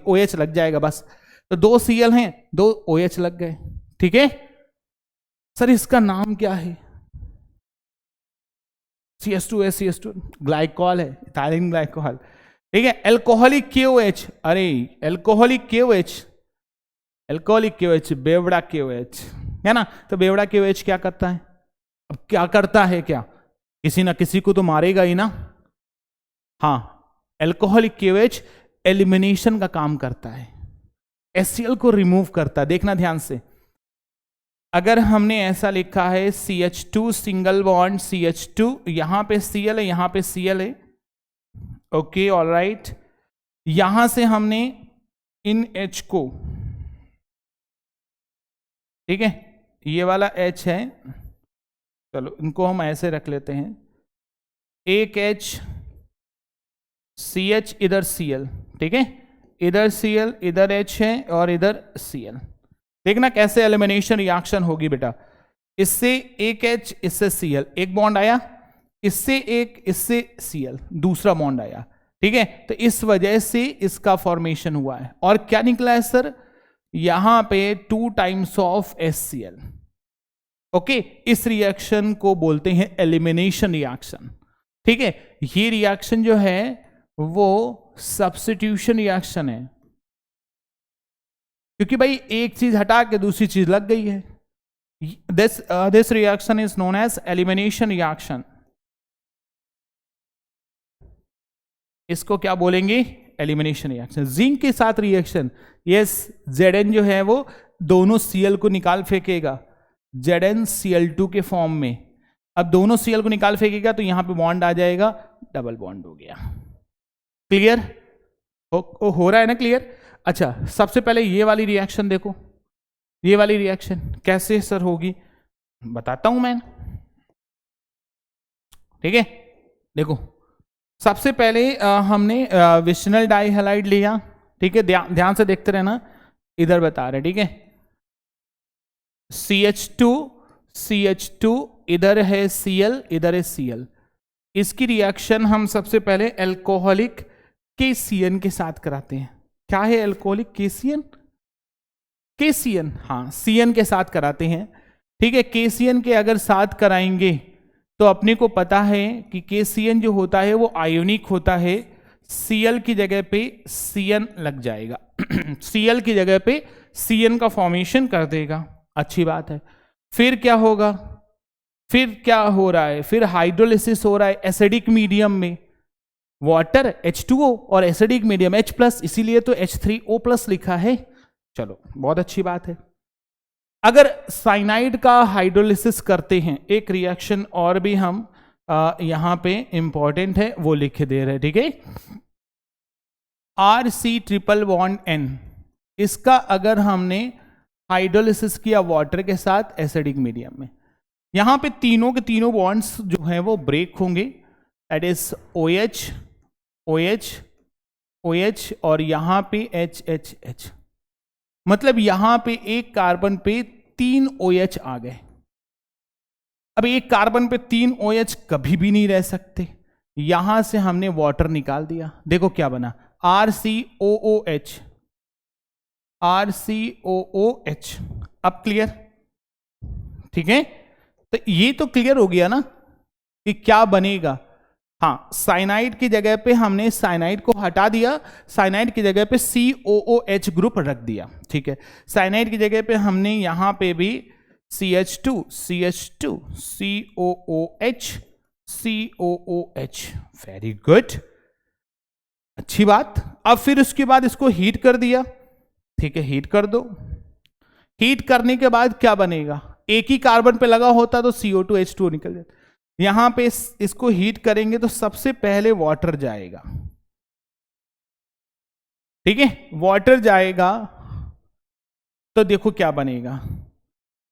OH लग जाएगा, बस, तो 2 Cl हैं, 2 OH लग गए, ठीक है। सर इसका नाम क्या है, CH2 ग्लाइकॉल है, इथाइलिन ग्लाइकॉल, ठीक है। अल्कोहलिक KOH, अरे अल्कोहलिक KOH बेवड़ा KOH है ना, तो बेवड़ा KOH क्या करता है, अब क्या करता है, क्या किसी ना किसी को तो मारेगा ही ना, हाँ, अल्कोहलिक KOH एलिमिनेशन का काम करता है, HCl को रिमूव करता है। देखना ध्यान से, अगर हमने ऐसा लिखा है CH2 सिंगल बॉन्ड CH2, यहां पे Cl है, यहां पे Cl है, ओके ऑलराइट, यहां से हमने इन H को, ठीक है, ये वाला H है, चलो इनको हम ऐसे रख लेते हैं, एक H, CH, इधर Cl, ठीक है, इधर Cl, इधर H है, और इधर Cl। देखना कैसे एलिमिनेशन रिएक्शन होगी बेटा, इससे एक H, इससे Cl, एक बॉन्ड आया, इससे Cl, दूसरा बॉन्ड आया, ठीक है, तो इस वजह से इसका फॉर्मेशन हुआ है, और क्या निकला है सर, यहां पे 2 टाइम्स ऑफ HCl, ओके। इस रिएक्शन को बोलते हैं एलिमिनेशन रिएक्शन, ठीक है। ये रिएक्शन जो है वो सब्स्टिट्यूशन रिएक्शन है, क्योंकि भाई एक चीज हटा के दूसरी चीज लग गई है। This reaction is known as elimination reaction. इसको क्या बोलेंगे, एलिमिनेशन रिएक्शन। जिंक के साथ रिएक्शन, यस, Zn जो है वो दोनों Cl को निकाल फेंकेगा, ZnCl2 के फॉर्म में। अब दोनों Cl को निकाल फेंकेगा तो यहां पे बॉन्ड आ जाएगा, डबल बॉन्ड हो गया। क्लियर? हो रहा है ना क्लियर? अच्छा, सबसे पहले ये वाली रिएक्शन देखो, ये वाली रिएक्शन कैसे सर होगी बताता हूं मैं, ठीक है। देखो सबसे पहले हमने विशनल डाइहैलाइड लिया, ठीक है, ध्यान से देखते रहना, इधर बता रहे, ठीक है। CH2 इधर है Cl, इधर है Cl। इसकी रिएक्शन हम सबसे पहले एल्कोहलिक KCN के साथ कराते हैं। क्या है एल्कोहलिक KCN, हाँ Cn के साथ कराते हैं, ठीक है। KCN के अगर साथ कराएंगे तो अपने को पता है कि KCN जो होता है वो आयोनिक होता है, Cl की जगह पे Cn लग जाएगा Cl की जगह पे Cn का फॉर्मेशन कर देगा, अच्छी बात है। फिर क्या होगा, फिर क्या हो रहा है, फिर हाइड्रोलिसिस हो रहा है एसिडिक मीडियम में, वाटर H2O और एसिडिक मीडियम H+, इसीलिए तो H3O+ लिखा है। चलो बहुत अच्छी बात है। अगर साइनाइड का हाइड्रोलिसिस करते हैं, एक रिएक्शन और भी हम यहां पे इंपॉर्टेंट है वो लिख दे रहे, ठीक है। RC∼N, इसका अगर हमने हाइड्रोलिसिस किया वाटर के साथ एसिडिक मीडियम में, यहां पे तीनों के तीनों बॉन्ड्स जो हैं वो ब्रेक होंगे, that is OH OH OH और यहां पे HHH, मतलब यहां पे एक कार्बन पे 3 OH आ गए। अब एक कार्बन पे 3 OH कभी भी नहीं रह सकते, यहां से हमने वाटर निकाल दिया, देखो क्या बना, RCOOH RCOOH। अब क्लियर, ठीक है। तो ये तो क्लियर हो गया ना कि क्या बनेगा। हाँ, साइनाइड की जगह पे हमने साइनाइड को हटा दिया, साइनाइड की जगह पे COOH ग्रुप रख दिया, ठीक है। साइनाइड की जगह पे हमने यहां पे भी CH2 COOH, वेरी गुड, अच्छी बात। अब फिर उसके बाद इसको हीट कर दिया, ठीक है, हीट कर दो। हीट करने के बाद क्या बनेगा, एक ही कार्बन पे लगा होता तो CO2 H2O निकल जाता, यहां पे इसको हीट करेंगे तो सबसे पहले वाटर जाएगा, ठीक है, वाटर जाएगा तो देखो क्या बनेगा,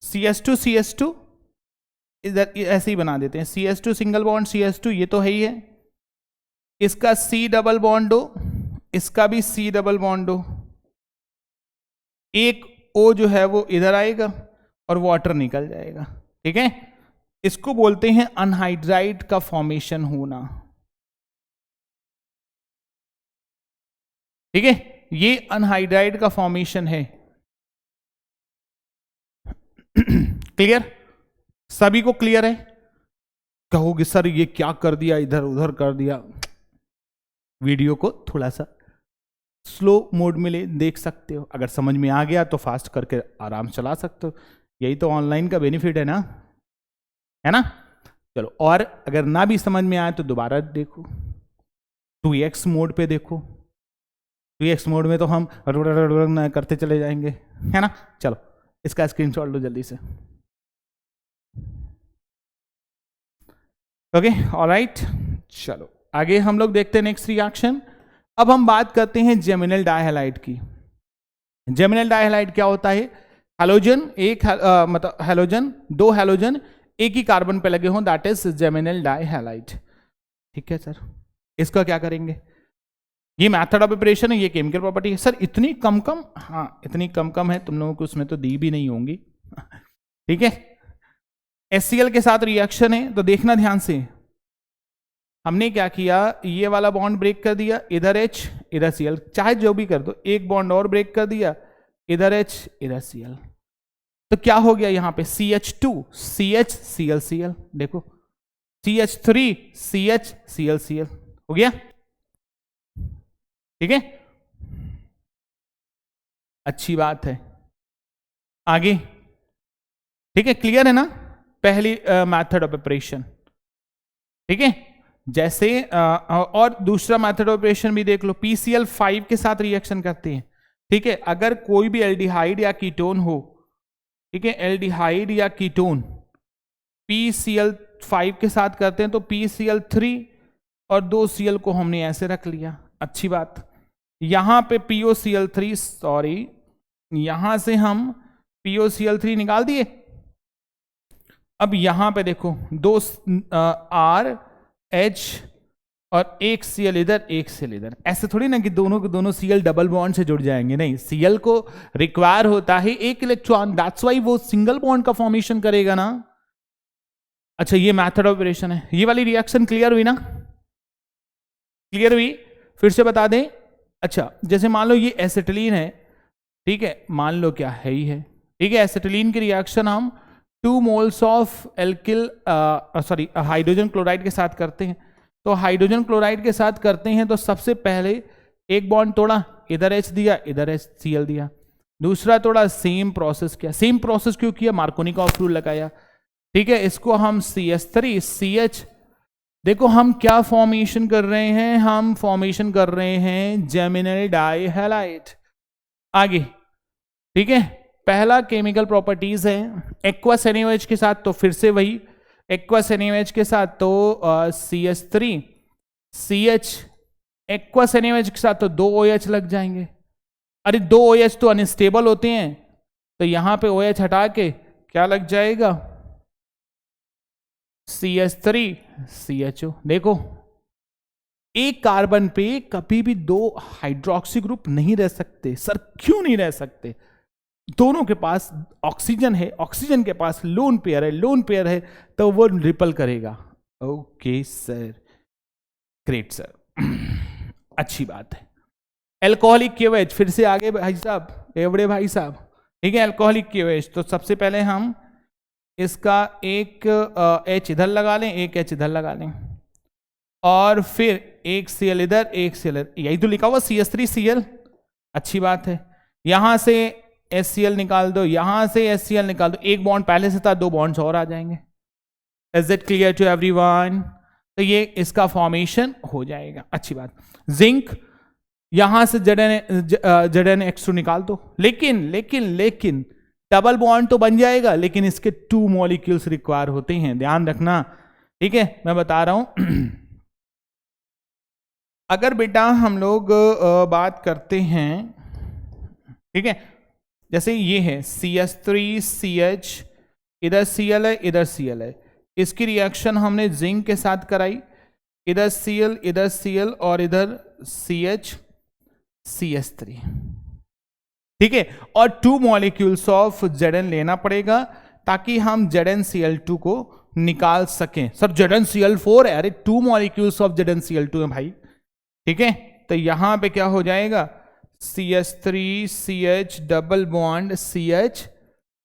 CH2 इधर ऐसे ही बना देते हैं, CH2 सिंगल बॉन्ड CH2, ये तो है ही है, इसका C डबल बॉन्ड हो, इसका भी C डबल बॉन्ड हो, एक O जो है वो इधर आएगा और वाटर निकल जाएगा, ठीक है। इसको बोलते हैं अनहाइड्राइड का फॉर्मेशन होना, ठीक है, ये अनहाइड्राइड का फॉर्मेशन है। क्लियर, सभी को क्लियर है? कहोगे सर ये क्या कर दिया, इधर उधर कर दिया। वीडियो को थोड़ा सा स्लो मोड में ले देख सकते हो, अगर समझ में आ गया तो फास्ट करके आराम चला सकते हो, यही तो ऑनलाइन का बेनिफिट है ना, है ना। चलो, और अगर ना भी समझ में आए तो दोबारा देखो, 2x मोड पे देखो, 2x मोड में तो हम करते चले जाएंगे, है ना। चलो इसका स्क्रीनशॉट लो जल्दी से। ओके, ऑलराइट, चलो आगे हम लोग देखते हैं नेक्स्ट रिएक्शन। अब हम बात करते हैं जेमिनल डाइहैलाइड की। जेमिनल डाइहैलाइड क्या होता है, हैलोजन मतलब हैलोजन, 2 हैलोजन एक ही कार्बन पे लगे हों, दैट इज जेमिनल डाइहैलाइड, ठीक है सर। इसका क्या करेंगे, ये मेथड ऑफ प्रिपरेशन है, ये केमिकल प्रॉपर्टी है। सर इतनी कम, हाँ इतनी कम है, तुम लोगों को उसमें तो दी भी नहीं होंगी, ठीक है। HCl के साथ रिएक्शन है तो देखना ध्यान से, हमने क्या किया, ये वाला बॉन्ड ब्रेक कर दिया, इधर H इधर Cl, चाहे जो भी कर दो, एक बॉन्ड और ब्रेक कर दिया, इधर H इधर Cl, तो क्या हो गया यहाँ पे CH2 CH Cl Cl, देखो CH3 CH Cl Cl हो गया, ठीक है, अच्छी बात है। आगे, ठीक है, क्लियर है ना पहली मेथड ऑफ ऑपरेशन, ठीक है। जैसे और दूसरा मेथड ऑफ ऑपरेशन भी देख लो, PCl5 के साथ रिएक्शन करते हैं, ठीक है। अगर कोई भी एल्डिहाइड या कीटोन हो, ठीक है, एल्डिहाइड या कीटोन PCl5 के साथ करते हैं तो PCl3 और 2 Cl को हमने ऐसे रख लिया, अच्छी बात। यहां पे POCl3, सॉरी यहां से हम POCl3 निकाल दिए। अब यहां पे देखो दो RH और एक Cl इधर, एक Cl इधर। ऐसे थोड़ी ना कि दोनों के दोनों Cl डबल बॉन्ड से जुड़ जाएंगे, नहीं, Cl को रिक्वायर होता है एक इलेक्ट्रॉन, दैट्स वाई वो सिंगल बॉन्ड का फॉर्मेशन करेगा ना। अच्छा, ये मेथड ऑफ ऑपरेशन है। ये वाली रिएक्शन क्लियर हुई ना? क्लियर हुई? फिर से बता दें। अच्छा, जैसे मान लो ये एसिटिलीन है, ठीक है, मान लो क्या है ही है, ठीक है, एसिटिलीन की रिएक्शन हम 2 moles of alkyl sorry hydrogen chloride के साथ करते हैं। तो हाइड्रोजन क्लोराइड के साथ करते हैं तो सबसे पहले एक बॉन्ड तोड़ा, इधर H दिया, इधर Cl दिया। दूसरा तोड़ा, सेम प्रोसेस किया। सेम प्रोसेस क्यों किया? मार्कोनिकॉफ रूल लगाया, ठीक है। इसको हम CH3 CH, देखो हम क्या फॉर्मेशन कर रहे हैं, हम फॉर्मेशन कर रहे हैं जेमिनल डाइहैलाइड। आगे, ठीक है, पहला केमिकल प्रॉपर्टीज है एक्वस NaOH के साथ, तो फिर से वही एक्वस NaOH के साथ तो CH3 CH, एक्वस NaOH के साथ तो 2 OH लग जाएंगे। अरे 2 OH तो अनस्टेबल होते हैं, तो यहां पे OH हटा के क्या लग जाएगा? CH3 CHO। देखो एक कार्बन पे कभी भी 2 हाइड्रोक्सी ग्रुप नहीं रह सकते। सर क्यों नहीं रह सकते? दोनों के पास ऑक्सीजन है, ऑक्सीजन के पास लोन पेयर है, लोन पेयर है, तो वो रिपल करेगा। ओके सर, ग्रेट सर, अच्छी बात है। एल्कोहलिक KOH, फिर से आगे भाई साहब, एवड़े भाई साहब, ठीक है, एल्कोहलिक KOH। तो सबसे पहले हम इसका एक H इधर लगा लें, एक H इधर लगा लें, और फिर एक Cl इधर, एक Cl, यही तो लिखा हुआ CH3 Cl। अच्छी बात है। यहां से HCl निकाल दो, यहां से HCl निकाल दो, एक बॉन्ड पहले से था, 2 बॉन्ड्स और आ जाएंगे। Is it clear to everyone? तो ये इसका फॉर्मेशन हो जाएगा। अच्छी बात। जिंक, यहां से ZnX2 निकाल दो, लेकिन डबल बॉन्ड तो बन जाएगा, लेकिन इसके 2 मॉलिक्यूल्स रिक्वायर होते हैं, ध्यान रखना, ठीक है, मैं बता रहा हूं। अगर बेटा हम लोग बात करते हैं, ठीक है, जैसे ये है CH3 CH, इधर Cl है, इधर Cl है, इसकी रिएक्शन हमने जिंक के साथ कराई, इधर Cl, इधर Cl और इधर CH CH3, ठीक है, और 2 मॉलिक्यूल्स ऑफ Zn लेना पड़ेगा ताकि हम ZnCl2 को निकाल सकें। सर ZnCl4 है, अरे 2 मॉलिक्यूल्स ऑफ ZnCl2 है भाई, ठीक है। तो यहां पे क्या हो जाएगा? CH3 CH double bond CH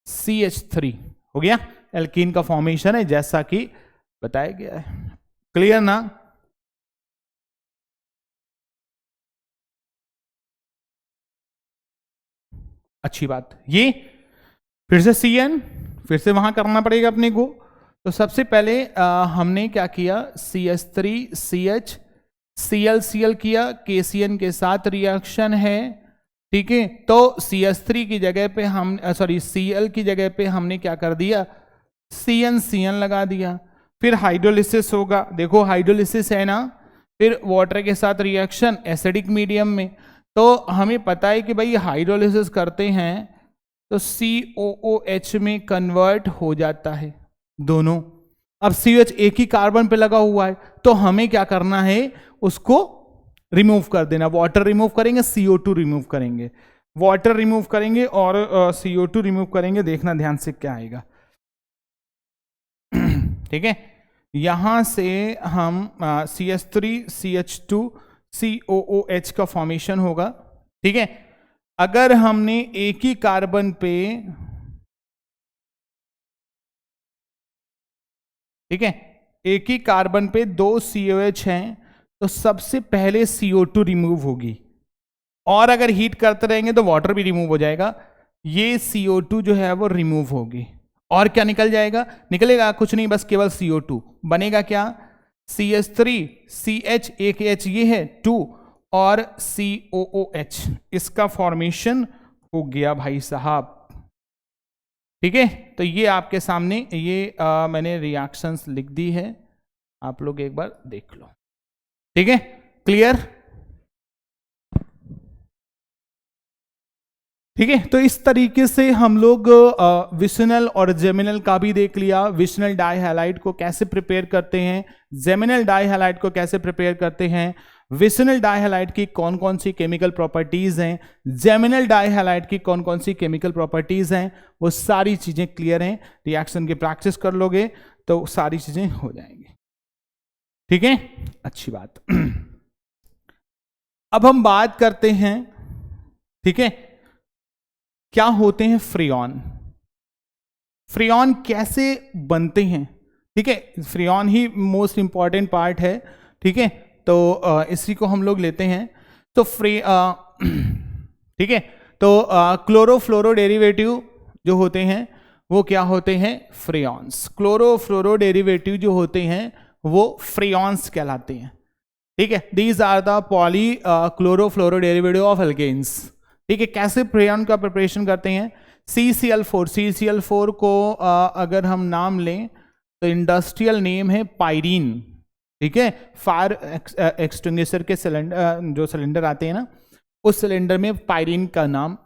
CH3 हो गया। एल्कीन का फॉर्मेशन है जैसा कि बताया गया है। क्लियर ना? अच्छी बात। ये फिर से CN, फिर से वहां करना पड़ेगा अपने को। तो सबसे पहले हमने क्या किया? CH3 CH Cl किया, KCN के साथ रिएक्शन है, ठीक है। तो CH3 की जगह पे हम सॉरी Cl की जगह पे हमने क्या कर दिया? CN लगा दिया। फिर हाइड्रोलिसिस होगा, देखो हाइड्रोलिसिस है ना, फिर वाटर के साथ रिएक्शन एसिडिक मीडियम में। तो हमें पता है कि भाई हाइड्रोलिसिस करते हैं तो COOH में कन्वर्ट हो जाता है दोनों। अब CH एक ही कार्बन पे लगा हुआ है, तो हमें क्या करना है? उसको रिमूव कर देना। वाटर रिमूव करेंगे, CO2 रिमूव करेंगे, वाटर रिमूव करेंगे और CO2 रिमूव करेंगे। देखना ध्यान से क्या आएगा, ठीक है। यहां से हम CH3 CH2 COOH का फॉर्मेशन होगा, ठीक है। अगर हमने एक ही कार्बन पे, ठीक है, एक ही कार्बन पे 2 COH हैं, तो सबसे पहले CO2 रिमूव होगी, और अगर हीट करते रहेंगे तो वाटर भी रिमूव हो जाएगा। ये CO2 जो है वो रिमूव होगी, और क्या निकल जाएगा? निकलेगा कुछ नहीं, बस केवल CO2 बनेगा। क्या? CH3 CH एक H ये है 2 और COOH, इसका फॉर्मेशन हो गया भाई साहब, ठीक है। तो ये आपके सामने ये मैंने रिएक्शंस लिख दी है, आप लोग एक बार देख लो, ठीक है। क्लियर? ठीक है, तो इस तरीके से हम लोग विसिनल और जेमिनल का भी देख लिया। विसिनल डाइहैलाइड को कैसे प्रिपेयर करते हैं, जेमिनल डाइहैलाइड को कैसे प्रिपेयर करते हैं, विसिनल डाइहैलाइड की कौन कौन सी केमिकल प्रॉपर्टीज हैं, जेमिनल डाइहैलाइड की कौन कौन सी केमिकल प्रॉपर्टीज हैं, वो सारी चीजें क्लियर हैं। रिएक्शन की प्रैक्टिस कर लोगे तो सारी चीजें हो जाएंगी। ठीक है, अच्छी बात। अब हम बात करते हैं, ठीक है, क्या होते हैं फ्रेयॉन, फ्रेयॉन कैसे बनते हैं। ठीक है, फ्रेयॉन ही मोस्ट इंपॉर्टेंट पार्ट है। ठीक है, तो इसी को हम लोग लेते हैं। तो ठीक है, तो क्लोरोफ्लोरो डेरिवेटिव जो होते हैं वो क्या होते हैं, फ्रेयॉन्स। क्लोरोफ्लोरो डेरिवेटिव जो होते हैं वो फ्रेयॉन्स कहलाते हैं। ठीक है, these are the poly chlorofluoro derivative of alkanes. ठीक है, कैसे फ्रेयॉन का प्रिपरेशन करते हैं, CCl4। CCl4 को अगर हम नाम लें तो इंडस्ट्रियल नेम है पायरीन। ठीक है, फायर एक्सटिंग्विशर के सिलेंडर, जो सिलेंडर आते हैं ना, उस सिलेंडर में पायरीन का नाम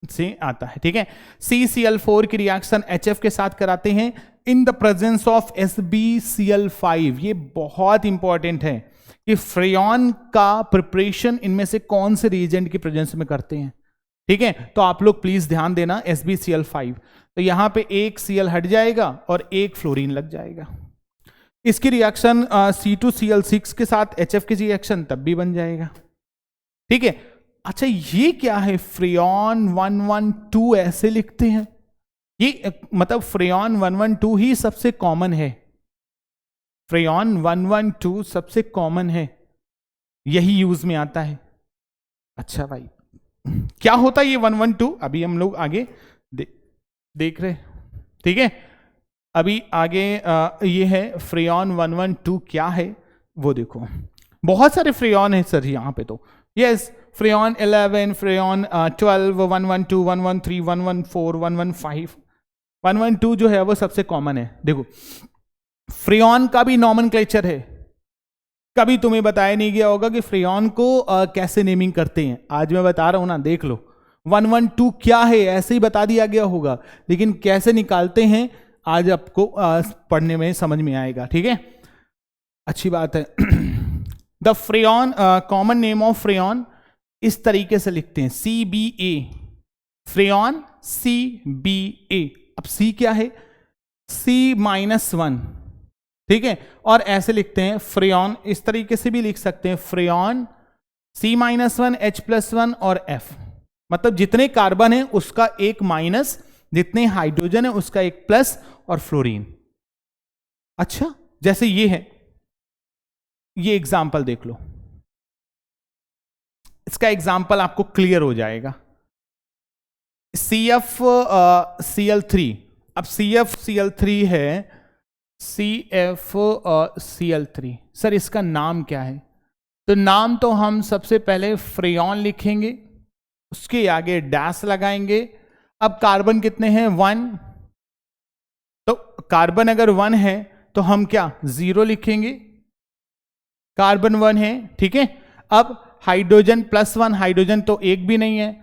से आता है। ठीक है, CCl4 की रिएक्शन HF के साथ कराते हैं इन द प्रेजेंस ऑफ SbCl5। ये बहुत इंपॉर्टेंट है कि फ्रेयॉन का प्रिपरेशन इनमें से कौन से रिएजेंट की प्रेजेंस में करते हैं। ठीक है, तो आप लोग प्लीज ध्यान देना, SbCl5। तो यहां पे एक Cl हट जाएगा और एक फ्लोरीन लग जाएगा। इसकी रिएक्शन C2Cl6 के साथ HF की रिएक्शन तब भी बन जाएगा। ठीक है, अच्छा ये क्या है, फ्रेयॉन 112 ऐसे लिखते हैं। ये मतलब फ्रेयॉन 112 ही सबसे कॉमन है, फ्रेयॉन 112 सबसे कॉमन है, यही यूज में आता है। अच्छा भाई, क्या होता है ये 112, अभी हम लोग आगे देख रहे। ठीक है, अभी आगे ये है फ्रेयॉन 112 क्या है वो देखो। बहुत सारे फ्रेयॉन है सर यहाँ पे, तो यस, फ्रेयॉन 11, फ्रेयॉन 12, 112, 113, 114, 115, 112 जो है वो सबसे कॉमन है। देखो, फ्रेयॉन का भी नॉमेनक्लेचर है, कभी तुम्हें बताया नहीं गया होगा कि फ्रेयॉन को कैसे नेमिंग करते हैं। आज मैं बता रहा हूं ना, देख लो। 112 क्या है ऐसे ही बता दिया गया होगा, लेकिन कैसे निकालते हैं आज आपको पढ़ने में समझ में आएगा। ठीक है, अच्छी बात है। द फ्रेयॉन, कॉमन नेम ऑफ फ्रेयॉन इस तरीके से लिखते हैं, CBA, फ्रेयॉन CBA। अब C क्या है, C-1। ठीक है, और ऐसे लिखते हैं फ्रेयॉन, इस तरीके से भी लिख सकते हैं, फ्रेयॉन C-1, H+1 और F। मतलब जितने कार्बन है उसका एक माइनस, जितने हाइड्रोजन है उसका एक प्लस, और फ्लोरीन। अच्छा, जैसे ये है, ये एग्जाम्पल देख लो, इसका एग्जाम्पल आपको क्लियर हो जाएगा। CFCl3, अब CFCl3 है, CFCl3, सर इसका नाम क्या है? तो नाम तो हम सबसे पहले फ्रेयॉन लिखेंगे, उसके आगे डैश लगाएंगे। अब कार्बन कितने हैं, 1, तो कार्बन अगर 1 है तो हम क्या 0 लिखेंगे, कार्बन 1 है। ठीक है, अब हाइड्रोजन +1, हाइड्रोजन तो एक भी नहीं है।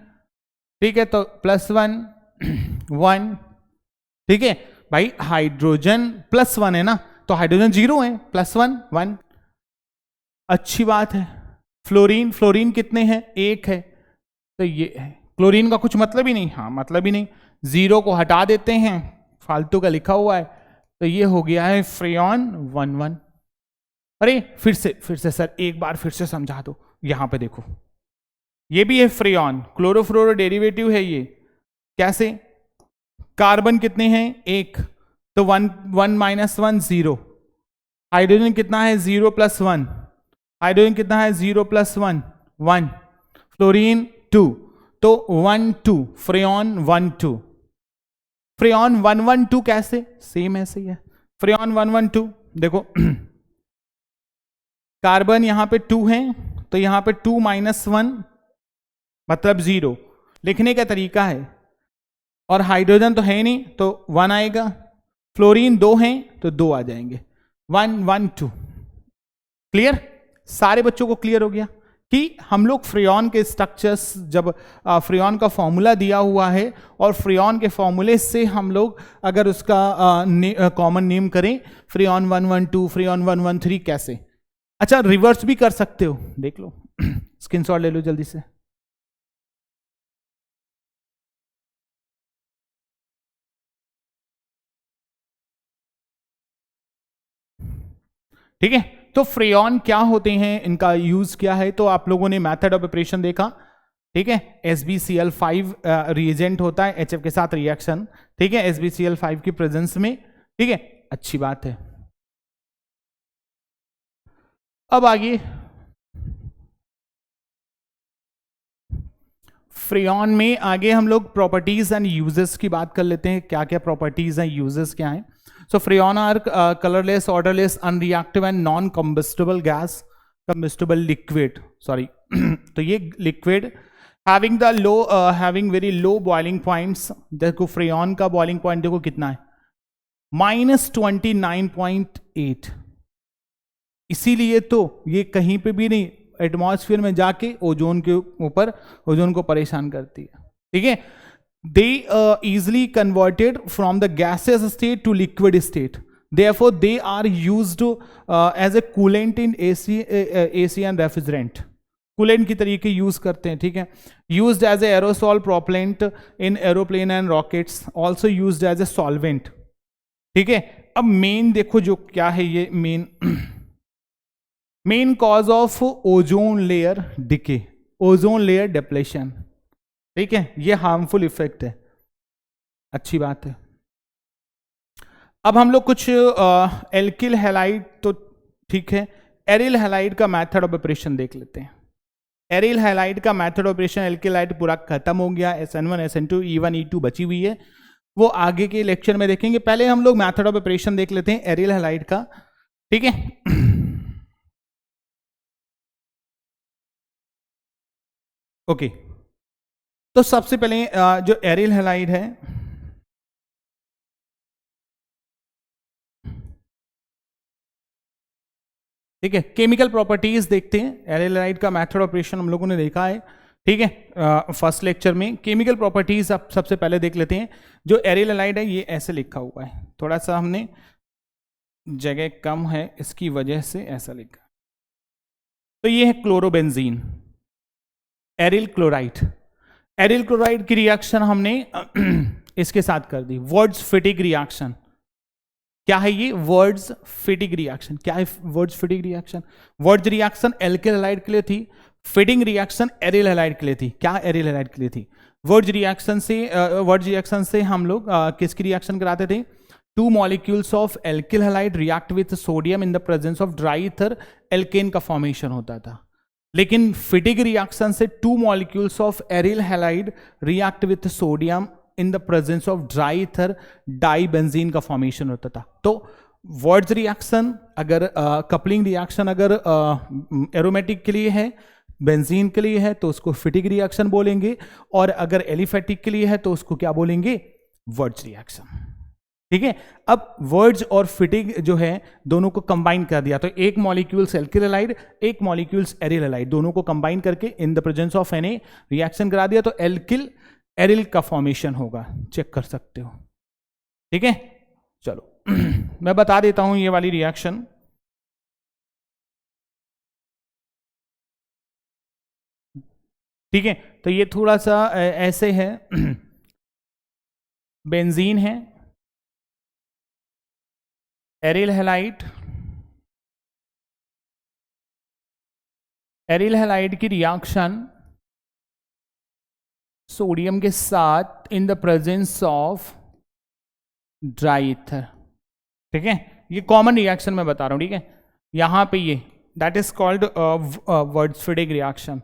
ठीक है, तो +1 1। ठीक है भाई, हाइड्रोजन +1 है ना, तो हाइड्रोजन 0 है, +1 1। अच्छी बात है। फ्लोरीन, फ्लोरीन कितने हैं, 1 है, तो ये है। क्लोरीन का कुछ मतलब ही नहीं, हाँ मतलब ही नहीं, 0 को हटा देते हैं, फालतू का लिखा हुआ है, तो ये हो गया है फ्रेयॉन 1,1। अरे फिर से सर एक बार फिर से समझा दो। यहां पे देखो, ये भी है फ्रेयॉन, क्लोरोफ्लोरो डेरिवेटिव है ये। कैसे, कार्बन कितने हैं, 1, तो 1 1 - 1 0। हाइड्रोजन कितना है, 0 + 1। हाइड्रोजन कितना है, 0 + 1 1। फ्लोरीन 2, तो 1 2, फ्रेयॉन 1 2। फ्रेयॉन 112 कैसे, सेम ऐसे ही है, फ्रेयॉन 112। देखो कार्बन यहां पे 2 है, तो यहां पे 2 - 1 मतलब 0 लिखने का तरीका है, और हाइड्रोजन तो है नहीं तो 1 आएगा। फ्लोरीन 2 हैं तो 2 आ जाएंगे, 1 1 2। क्लियर, सारे बच्चों को क्लियर हो गया। कि हम लोग फ्रेयॉन के स्ट्रक्चर्स, जब फ्रेयॉन का फॉर्मूला दिया हुआ है और फ्रेयॉन के फॉर्मूले से हम लोग अगर उसका कॉमन नेम करें, फ्रेयॉन 112, फ्रेयॉन 113, कैसे? अच्छा, रिवर्स भी कर सकते हो, देख लो, स्क्रीनशॉट ले लो जल्दी से। ठीक है, तो फ्रेयॉन क्या होते हैं, इनका यूज क्या है, तो आप लोगों ने मेथड ऑफ ऑपरेशन देखा। ठीक है, SbCl5 रिएजेंट होता है HF के साथ रिएक्शन। ठीक है, SbCl5 की प्रेजेंस में। ठीक है, अच्छी बात है। अब आगे फ्रेयॉन में आगे हम लोग प्रॉपर्टीज एंड यूजेस की बात कर लेते हैं, क्या क्या प्रॉपर्टीज हैं, यूजेस क्या हैं। So freon are colourless, odourless, unreactive and non combustible gas, combustible liquid, sorry तो ये liquid having the low, having very low boiling points. देखो फ्रेयॉन का बॉइलिंग पॉइंट देखो कितना है, -29.8। इसीलिए तो ये कहीं पे भी नहीं, एटमॉस्फेयर में जाके ओजोन के ऊपर, ओजोन को परेशान करती है। ठीक है, they easily converted from the gases state to liquid state, therefore they are used as a coolant in AC and refrigerant, coolant की तरीके यूज करते हैं। ठीक है, used as a aerosol propellant in aeroplane and rockets, also used as a solvent. ठीक है, अब मेन देखो जो क्या है, ये main cause of ozone layer decay, ozone layer depletion. ठीक है, ये हार्मफुल इफेक्ट है, अच्छी बात है। अब हम लोग कुछ एल्किल हैलाइड, तो ठीक है, एरिल हैलाइड का मेथड ऑफ ऑपरेशन देख लेते हैं। एरिल हैलाइड का method of operation, alkyl halide पूरा खत्म हो गया, SN1 SN2 E1 E2 बची हुई है, वो आगे के लेक्चर में देखेंगे। पहले हम लोग मेथड ऑफ ऑपरेशन देख लेते हैं एरिल हैलाइड का। ठीक है, ओके, तो सबसे पहले जो एरिल हैलाइड है, ठीक है, केमिकल प्रॉपर्टीज देखते हैं। एरिल हैलाइड का मेथड ऑपरेशन हम लोगों ने देखा है। ठीक है, फर्स्ट लेक्चर में केमिकल प्रॉपर्टीज अब सबसे पहले देख लेते हैं। जो एरिल हैलाइड है ये ऐसे लिखा हुआ है, थोड़ा सा हमने जगह कम है इसकी वजह से ऐसा लिखा। तो ये है chlorobenzene, aryl chloride. Aryl chloride की रिएक्शन हमने इसके साथ कर दी, वर्ड्स फिटिक रिएक्शन। क्या है ये? Words फिटिक reaction. क्या है words फिटिक reaction? Words reaction alkyl halide के लिए थी, फिटिंग रिएक्शन एरिल हैलाइड के लिए थी। क्या एरिल हैलाइड के लिए थी? वर्ड्स रिएक्शन से हम लोग किसकी रिएक्शन कराते थे? Two molecules of alkyl halide react with sodium in the presence of dry ether, alkane का फॉर्मेशन होता था। लेकिन फिटिक रिएक्शन से two molecules of aryl halide react with sodium in the presence of dry ether, dibenzene का फॉर्मेशन होता था। तो वर्ड्स रिएक्शन अगर कपलिंग रिएक्शन अगर एरोमेटिक के लिए है, बेंजीन के लिए है, तो उसको फिटिक रिएक्शन बोलेंगे, और अगर एलिफेटिक के लिए है तो उसको क्या बोलेंगे? Words reaction. ठीक है, अब वर्ड्स और फिटिक जो है दोनों को कंबाइन कर दिया, तो एक मॉलिक्यूल्स एल्किल हैलाइड, एक मॉलिक्यूल्स एरिल हैलाइड, दोनों को कंबाइन करके इन the presence of Na reaction करा दिया, तो एल्किल एरिल का फॉर्मेशन होगा, चेक कर सकते हो। ठीक है, चलो मैं बता देता हूं ये वाली रिएक्शन। ठीक है, तो ये थोड़ा सा ऐसे है, बेंजीन है, एरिल हैलाइड, एरिल हैलाइड की रिएक्शन सोडियम के साथ इन the presence of dry ether. ठीक है, ये कॉमन रिएक्शन मैं बता रहा हूं। ठीक है, यहां पे ये दैट इज कॉल्ड वर्ड्सफिटिक रिएक्शन।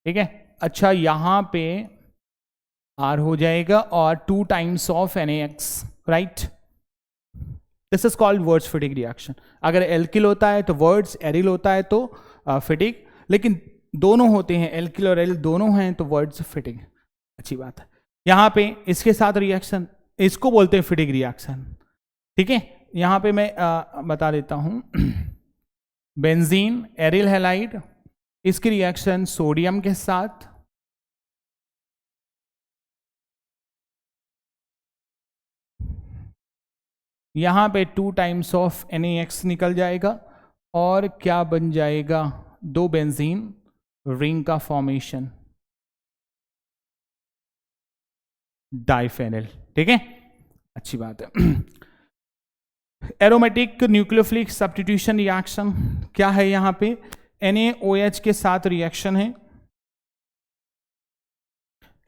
ठीक है, अच्छा यहां पे R हो जाएगा और 2 times of NaX, right? This is called वर्ड्सफिटिक reaction. अगर एल्किल होता है तो वर्ड्स, एरिल होता है तो फिटिक, लेकिन दोनों होते हैं, एल्किल और एरिल दोनों हैं तो वर्ड्स फिटिक। अच्छी बात है। यहां पे इसके साथ रिएक्शन, इसको बोलते हैं फिटिक रिएक्शन। ठीक है, यहां पे मैं बता देता हूं, बेंजीन, एरिल हैलाइड, इसकी रिएक्शन सोडियम के साथ, यहां पे 2 टाइम्स ऑफ NaX निकल जाएगा और क्या बन जाएगा, 2 बेंजीन रिंग का फॉर्मेशन, डाइफेनिल। ठीक है, अच्छी बात है। एरोमेटिक न्यूक्लियोफिलिक सब्स्टिट्यूशन रिएक्शन क्या है, यहां पे NaOH के साथ रिएक्शन है,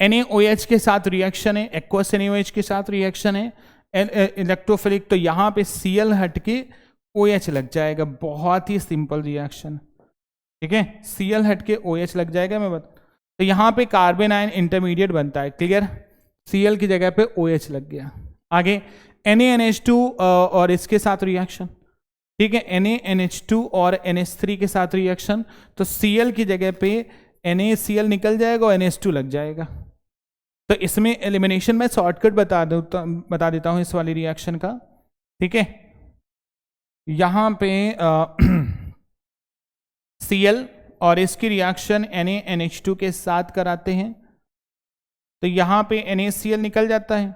NaOH के साथ रिएक्शन है, एक्वस NaOH के साथ रिएक्शन है, इलेक्ट्रोफिलिक, तो यहां पे Cl हट के OH लग जाएगा, बहुत ही सिंपल रिएक्शन। ठीक है, Cl हट के OH लग जाएगा, मैं बता, तो यहां पे कार्बन आयन इंटरमीडिएट बनता है, क्लियर, Cl की जगह पे OH लग गया। आगे NaNH2 और इसके साथ रिएक्शन, ठीक है, NaNH2 और NH3 के साथ रिएक्शन, तो Cl की जगह पे NaCl निकल जाएगा और NH2 लग जाएगा। तो इसमें एलिमिनेशन में शॉर्टकट बता देता हूं इस वाली रिएक्शन का। ठीक है, यहां पे Cl और इसकी रिएक्शन NaNH2 के साथ कराते हैं, तो यहां पे NaCl निकल जाता है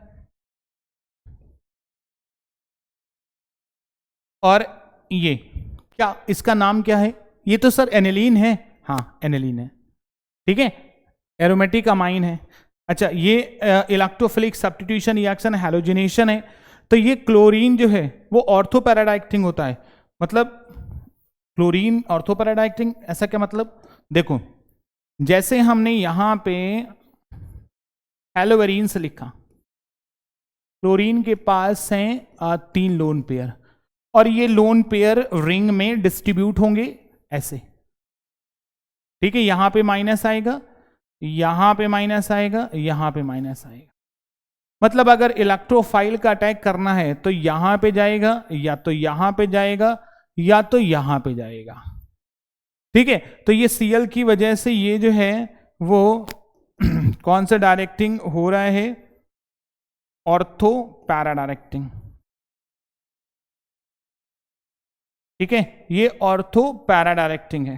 और ये क्या, इसका नाम क्या है, ये तो सर एनिलीन है, हाँ एनिलीन है। ठीक है, एरोमेटिक अमाइन है। अच्छा, ये इलेक्ट्रोफिलिक सब्स्टिट्यूशन रिएक्शन हैलोजिनेशन है, तो ये क्लोरीन जो है वो ऑर्थोपैराडाइक्टिंग होता है, मतलब क्लोरीन ऑर्थोपैराडाइक्टिंग, ऐसा क्या मतलब, देखो जैसे हमने यहां पे हेलोवेरिन से लिखा, क्लोरीन के पास हैं 3 लोन पेयर और ये लोन पेयर रिंग में डिस्ट्रीब्यूट होंगे ऐसे। ठीक है, यहां पे माइनस आएगा, यहां पे माइनस आएगा, यहां पे माइनस आएगा, मतलब अगर इलेक्ट्रोफाइल का अटैक करना है तो यहां पे जाएगा, या तो यहां पे जाएगा, या तो यहां पे जाएगा। ठीक है, तो ये Cl की वजह से ये जो है वो कौन सा डायरेक्टिंग हो रहा है, ऑर्थो पैरा डायरेक्टिंग। ठीक है, ये ऑर्थो पैरा डायरेक्टिंग है,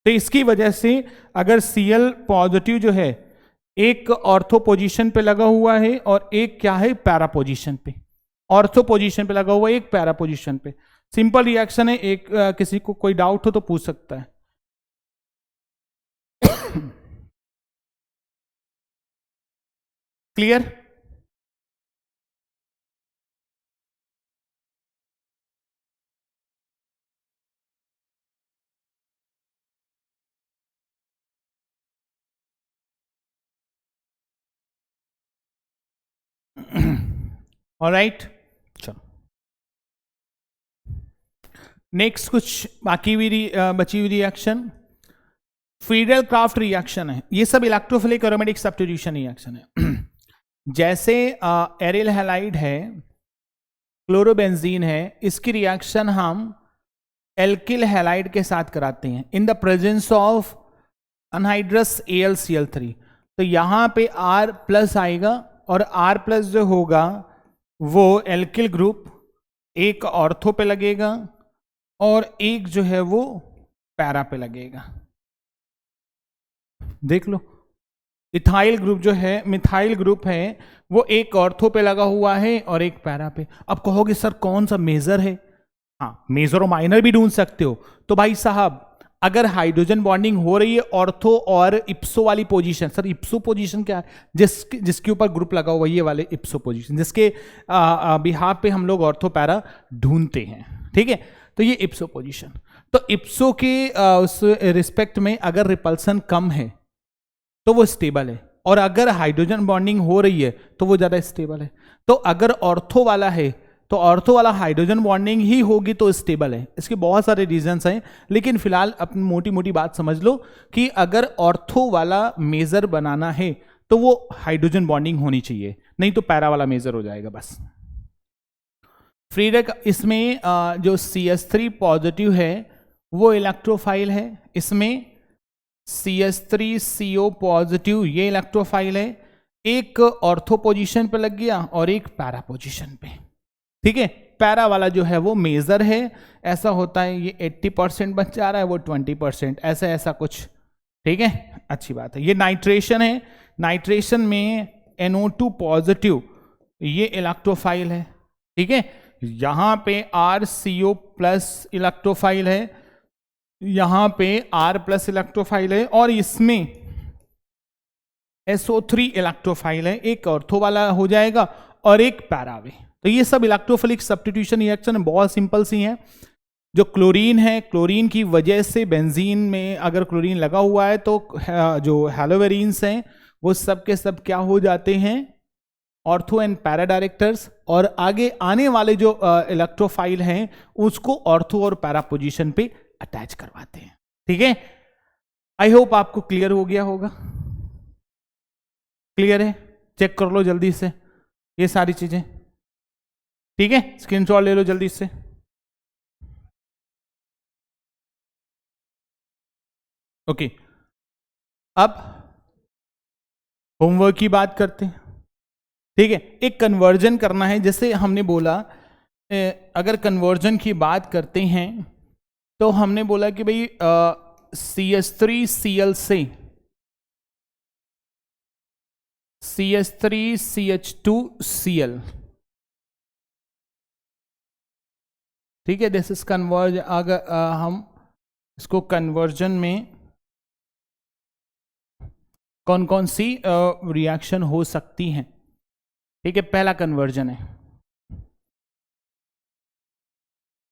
तो इसकी वजह से अगर Cl पॉजिटिव जो है एक ऑर्थो पोजीशन पे लगा हुआ है और एक क्या है, पैरा पोजीशन पे, ऑर्थो पोजीशन पे लगा हुआ है, एक पैरा पोजीशन पे, सिंपल रिएक्शन है। एक किसी को कोई डाउट हो तो पूछ सकता है। क्लियर? ऑलराइट, चलो नेक्स्ट कुछ बाकी हुई बची हुई रिएक्शन फ्रीडल क्राफ्ट रिएक्शन है। ये सब इलेक्ट्रोफिलिक एरोमेटिक सब्स्टिट्यूशन रिएक्शन है। जैसे एरिल हैलाइड है, क्लोरोबेंजीन है, इसकी रिएक्शन हम एल्किल हैलाइड के साथ कराते हैं इन the presence of anhydrous AlCl3। तो यहां पे R प्लस आएगा और R प्लस जो होगा वो एल्किल ग्रुप एक ऑर्थो पे लगेगा और एक जो है वो पैरा पे लगेगा। देख लो, इथाइल ग्रुप जो है, मिथाइल ग्रुप है, वो एक ऑर्थो पे लगा हुआ है और एक पैरा पे। अब कहोगे सर कौन सा मेजर है? हाँ, मेजर और माइनर भी ढूंढ सकते हो। तो भाई साहब, अगर हाइड्रोजन बॉन्डिंग हो रही है ऑर्थो और इप्सो वाली पोजीशन, सर इप्सो पोजीशन क्या है? जिसके ऊपर ग्रुप लगा हुआ, ये वाले इप्सो पोजीशन, जिसके बिहाफ पे हम लोग ऑर्थो पैरा ढूंढते हैं। ठीक है, तो ये इप्सो पोजीशन, तो इप्सो के उस रिस्पेक्ट में अगर रिपल्सन कम है तो वो स्टेबल है, और अगर हाइड्रोजन बॉन्डिंग हो रही है तो वो ज्यादा स्टेबल है। तो अगर ऑर्थो वाला है तो ऑर्थो वाला हाइड्रोजन बॉन्डिंग ही होगी तो स्टेबल है। इसके बहुत सारे रीजंस हैं, लेकिन फिलहाल अपनी मोटी मोटी बात समझ लो कि अगर ऑर्थो वाला मेजर बनाना है तो वो हाइड्रोजन बॉन्डिंग होनी चाहिए, नहीं तो पैरा वाला मेजर हो जाएगा बस। फ्रीडल इसमें जो CH3 पॉजिटिव है वो इलेक्ट्रोफाइल है, इसमें CH3CO पॉजिटिव ये इलेक्ट्रोफाइल है, एक ऑर्थो पोजीशन पे लग गया और एक पैरा पोजीशन पे। ठीक है, पैरा वाला जो है वो मेजर है, ऐसा होता है, ये 80% बच जा रहा है, वो 20%, ऐसा ऐसा कुछ, ठीक है, अच्छी बात है। ये नाइट्रेशन है, नाइट्रेशन में NO2 पॉजिटिव ये इलेक्ट्रोफाइल है, ठीक है, यहां पे RCO प्लस इलेक्ट्रोफाइल है, यहां पे R प्लस इलेक्ट्रोफाइल है, और इसमें SO3 इलेक्ट्रोफाइल है, एक ऑर्थो वाला हो जाएगा और एक पैरावे। तो ये सब इलेक्ट्रोफिलिक सब्स्टिट्यूशन रिएक्शन बहुत सिंपल सी हैं। जो क्लोरीन है, क्लोरीन की वजह से बेंजीन में अगर क्लोरीन लगा हुआ है तो जो हैलोवेरिन्स हैं वो सब के सब क्या हो जाते हैं, ऑर्थो एंड पैरा डायरेक्टर्स, और आगे आने वाले जो इलेक्ट्रोफाइल हैं उसको ऑर्थो और पैरा पोजीशन पे अटैच करवाते हैं, ठीक है। आई होप आपको क्लियर हो गया होगा। क्लियर है? चेक कर लो जल्दी से ये सारी चीजें, ठीक है, स्क्रीनशॉट ले लो जल्दी से। ओके, अब होमवर्क की बात करते हैं, ठीक है। एक कन्वर्जन करना है, जैसे हमने बोला अगर कन्वर्जन की बात करते हैं तो हमने बोला कि भाई CH3Cl से CH3CH2Cl, ठीक है, दिस इज कन्वर्ज। अगर हम इसको कन्वर्जन में कौन कौन सी रिएक्शन हो सकती हैं, ठीक है, पहला कन्वर्जन है,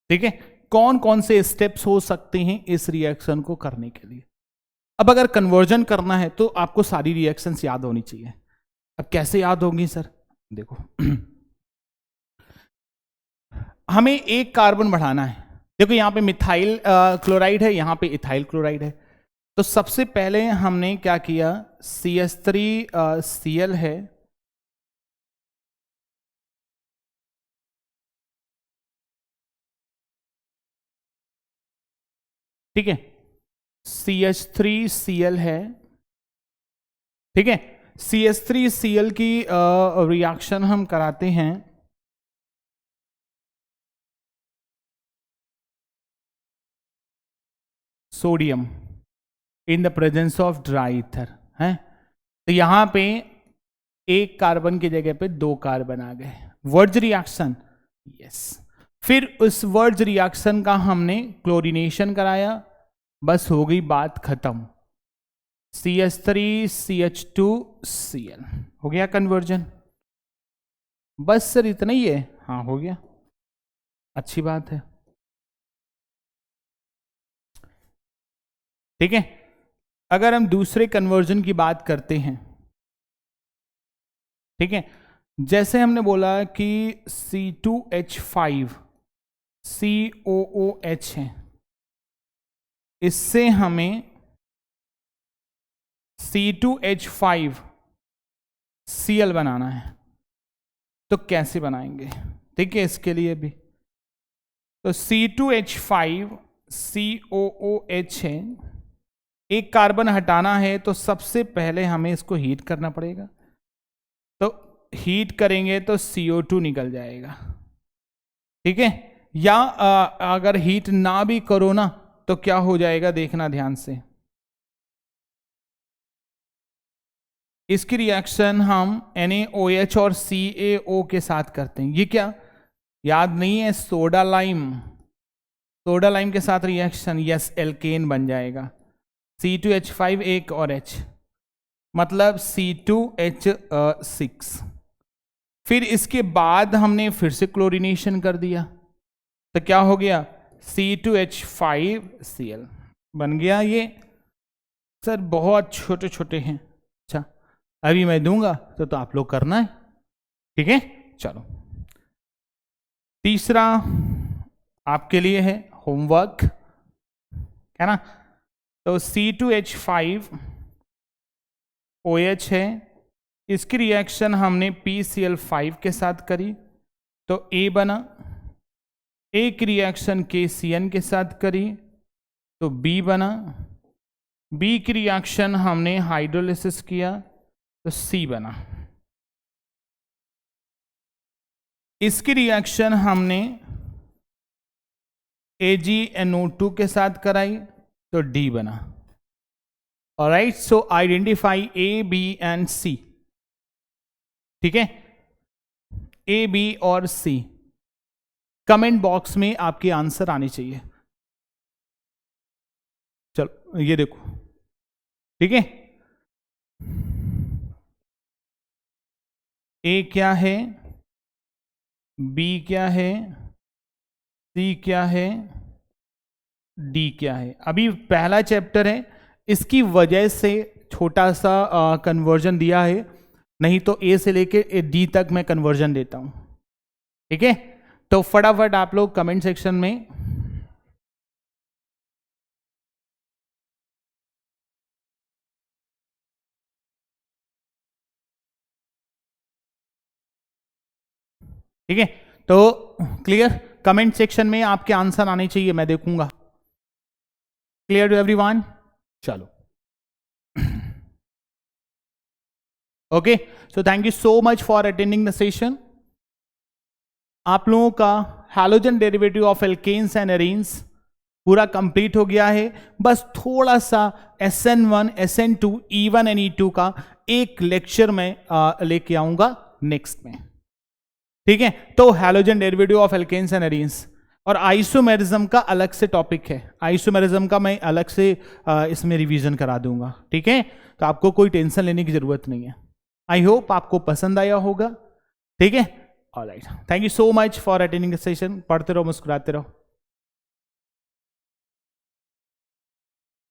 ठीक है, कौन कौन से स्टेप्स हो सकते हैं इस रिएक्शन को करने के लिए। अब अगर कन्वर्जन करना है तो आपको सारी रिएक्शंस याद होनी चाहिए। अब कैसे याद होंगी सर? देखो हमें एक कार्बन बढ़ाना है, देखो यहां पे मिथाइल क्लोराइड है, यहां पे इथाइल क्लोराइड है, तो सबसे पहले हमने क्या किया, CH3Cl है, ठीक है, CH3Cl है, ठीक है, CH3Cl की रिएक्शन हम कराते हैं sodium in the presence of dry ether है, तो यहां पे एक कार्बन की जगह पे दो कार्बन आ गए, वर्ज रिएक्शन, यस। फिर उस वर्ज रिएक्शन का हमने क्लोरीनेशन कराया, बस हो गई बात खत्म, CH3CH2Cl हो गया कन्वर्जन। बस सर इतना ही है? हाँ हो गया, अच्छी बात है, ठीक है। अगर हम दूसरे कन्वर्जन की बात करते हैं, ठीक है, जैसे हमने बोला कि C2H5 COOH है, इससे हमें C2H5 Cl बनाना है, तो कैसे बनाएंगे, ठीक है, इसके लिए भी तो C2H5 COOH है, एक कार्बन हटाना है तो सबसे पहले हमें इसको हीट करना पड़ेगा, तो हीट करेंगे तो CO2 निकल जाएगा, ठीक है, या अगर हीट ना भी करो ना तो क्या हो जाएगा, देखना ध्यान से, इसकी रिएक्शन हम NaOH और CaO के साथ करते हैं, ये क्या याद नहीं है, सोडा लाइम, सोडा लाइम के साथ रिएक्शन, यस, एल्केन बन जाएगा, C2H5 एक और H, मतलब C2H6। फिर इसके बाद हमने फिर से क्लोरीनेशन कर दिया, तो क्या हो गया, C2H5Cl बन गया। ये सर बहुत छोटे छोटे हैं, अच्छा अभी मैं दूंगा तो आप लोग करना है, ठीक है। चलो तीसरा आपके लिए है होमवर्क, है ना, तो C2H5OH है, इसकी रिएक्शन हमने PCl5 के साथ करी तो A बना, एक रिएक्शन KCN के साथ करी तो B बना, B की रिएक्शन हमने हाइड्रोलिसिस किया तो C बना, इसकी रिएक्शन हमने AgNO2 के साथ कराई तो D बना। Alright, so identify A, B and C। ठीक है, A, B और C। कमेंट बॉक्स में आपके आंसर आने चाहिए। चलो ये देखो, ठीक है, A क्या है, B क्या है, C क्या है, D क्या है। अभी पहला चैप्टर है, इसकी वजह से छोटा सा कन्वर्जन दिया है, नहीं तो A से लेके D तक मैं कन्वर्जन देता हूं। ठीक है, तो फटाफट आप लोग कमेंट सेक्शन में ठीक है, तो क्लियर, कमेंट सेक्शन में आपके आंसर आने चाहिए, मैं देखूंगा। Clear to everyone? चलो, okay, so thank you so much for attending the session. आप लोगों का halogen derivative of alkanes and arenes पूरा कंप्लीट हो गया है। बस थोड़ा सा SN1, SN2, E1 and E2 का एक लेक्चर में लेके आऊंगा नेक्स्ट में। ठीक है, तो halogen derivative of alkanes and arenes और आइसोमेरिज्म का अलग से टॉपिक है। आइसोमेरिज्म का मैं अलग से इसमें रिवीजन करा दूंगा। ठीक है, तो आपको कोई टेंशन लेने की जरूरत नहीं है। आई होप आपको पसंद आया होगा। ठीक है, alright, thank you so much for attending the session. पढ़ते रहो, मुस्कुराते रहो।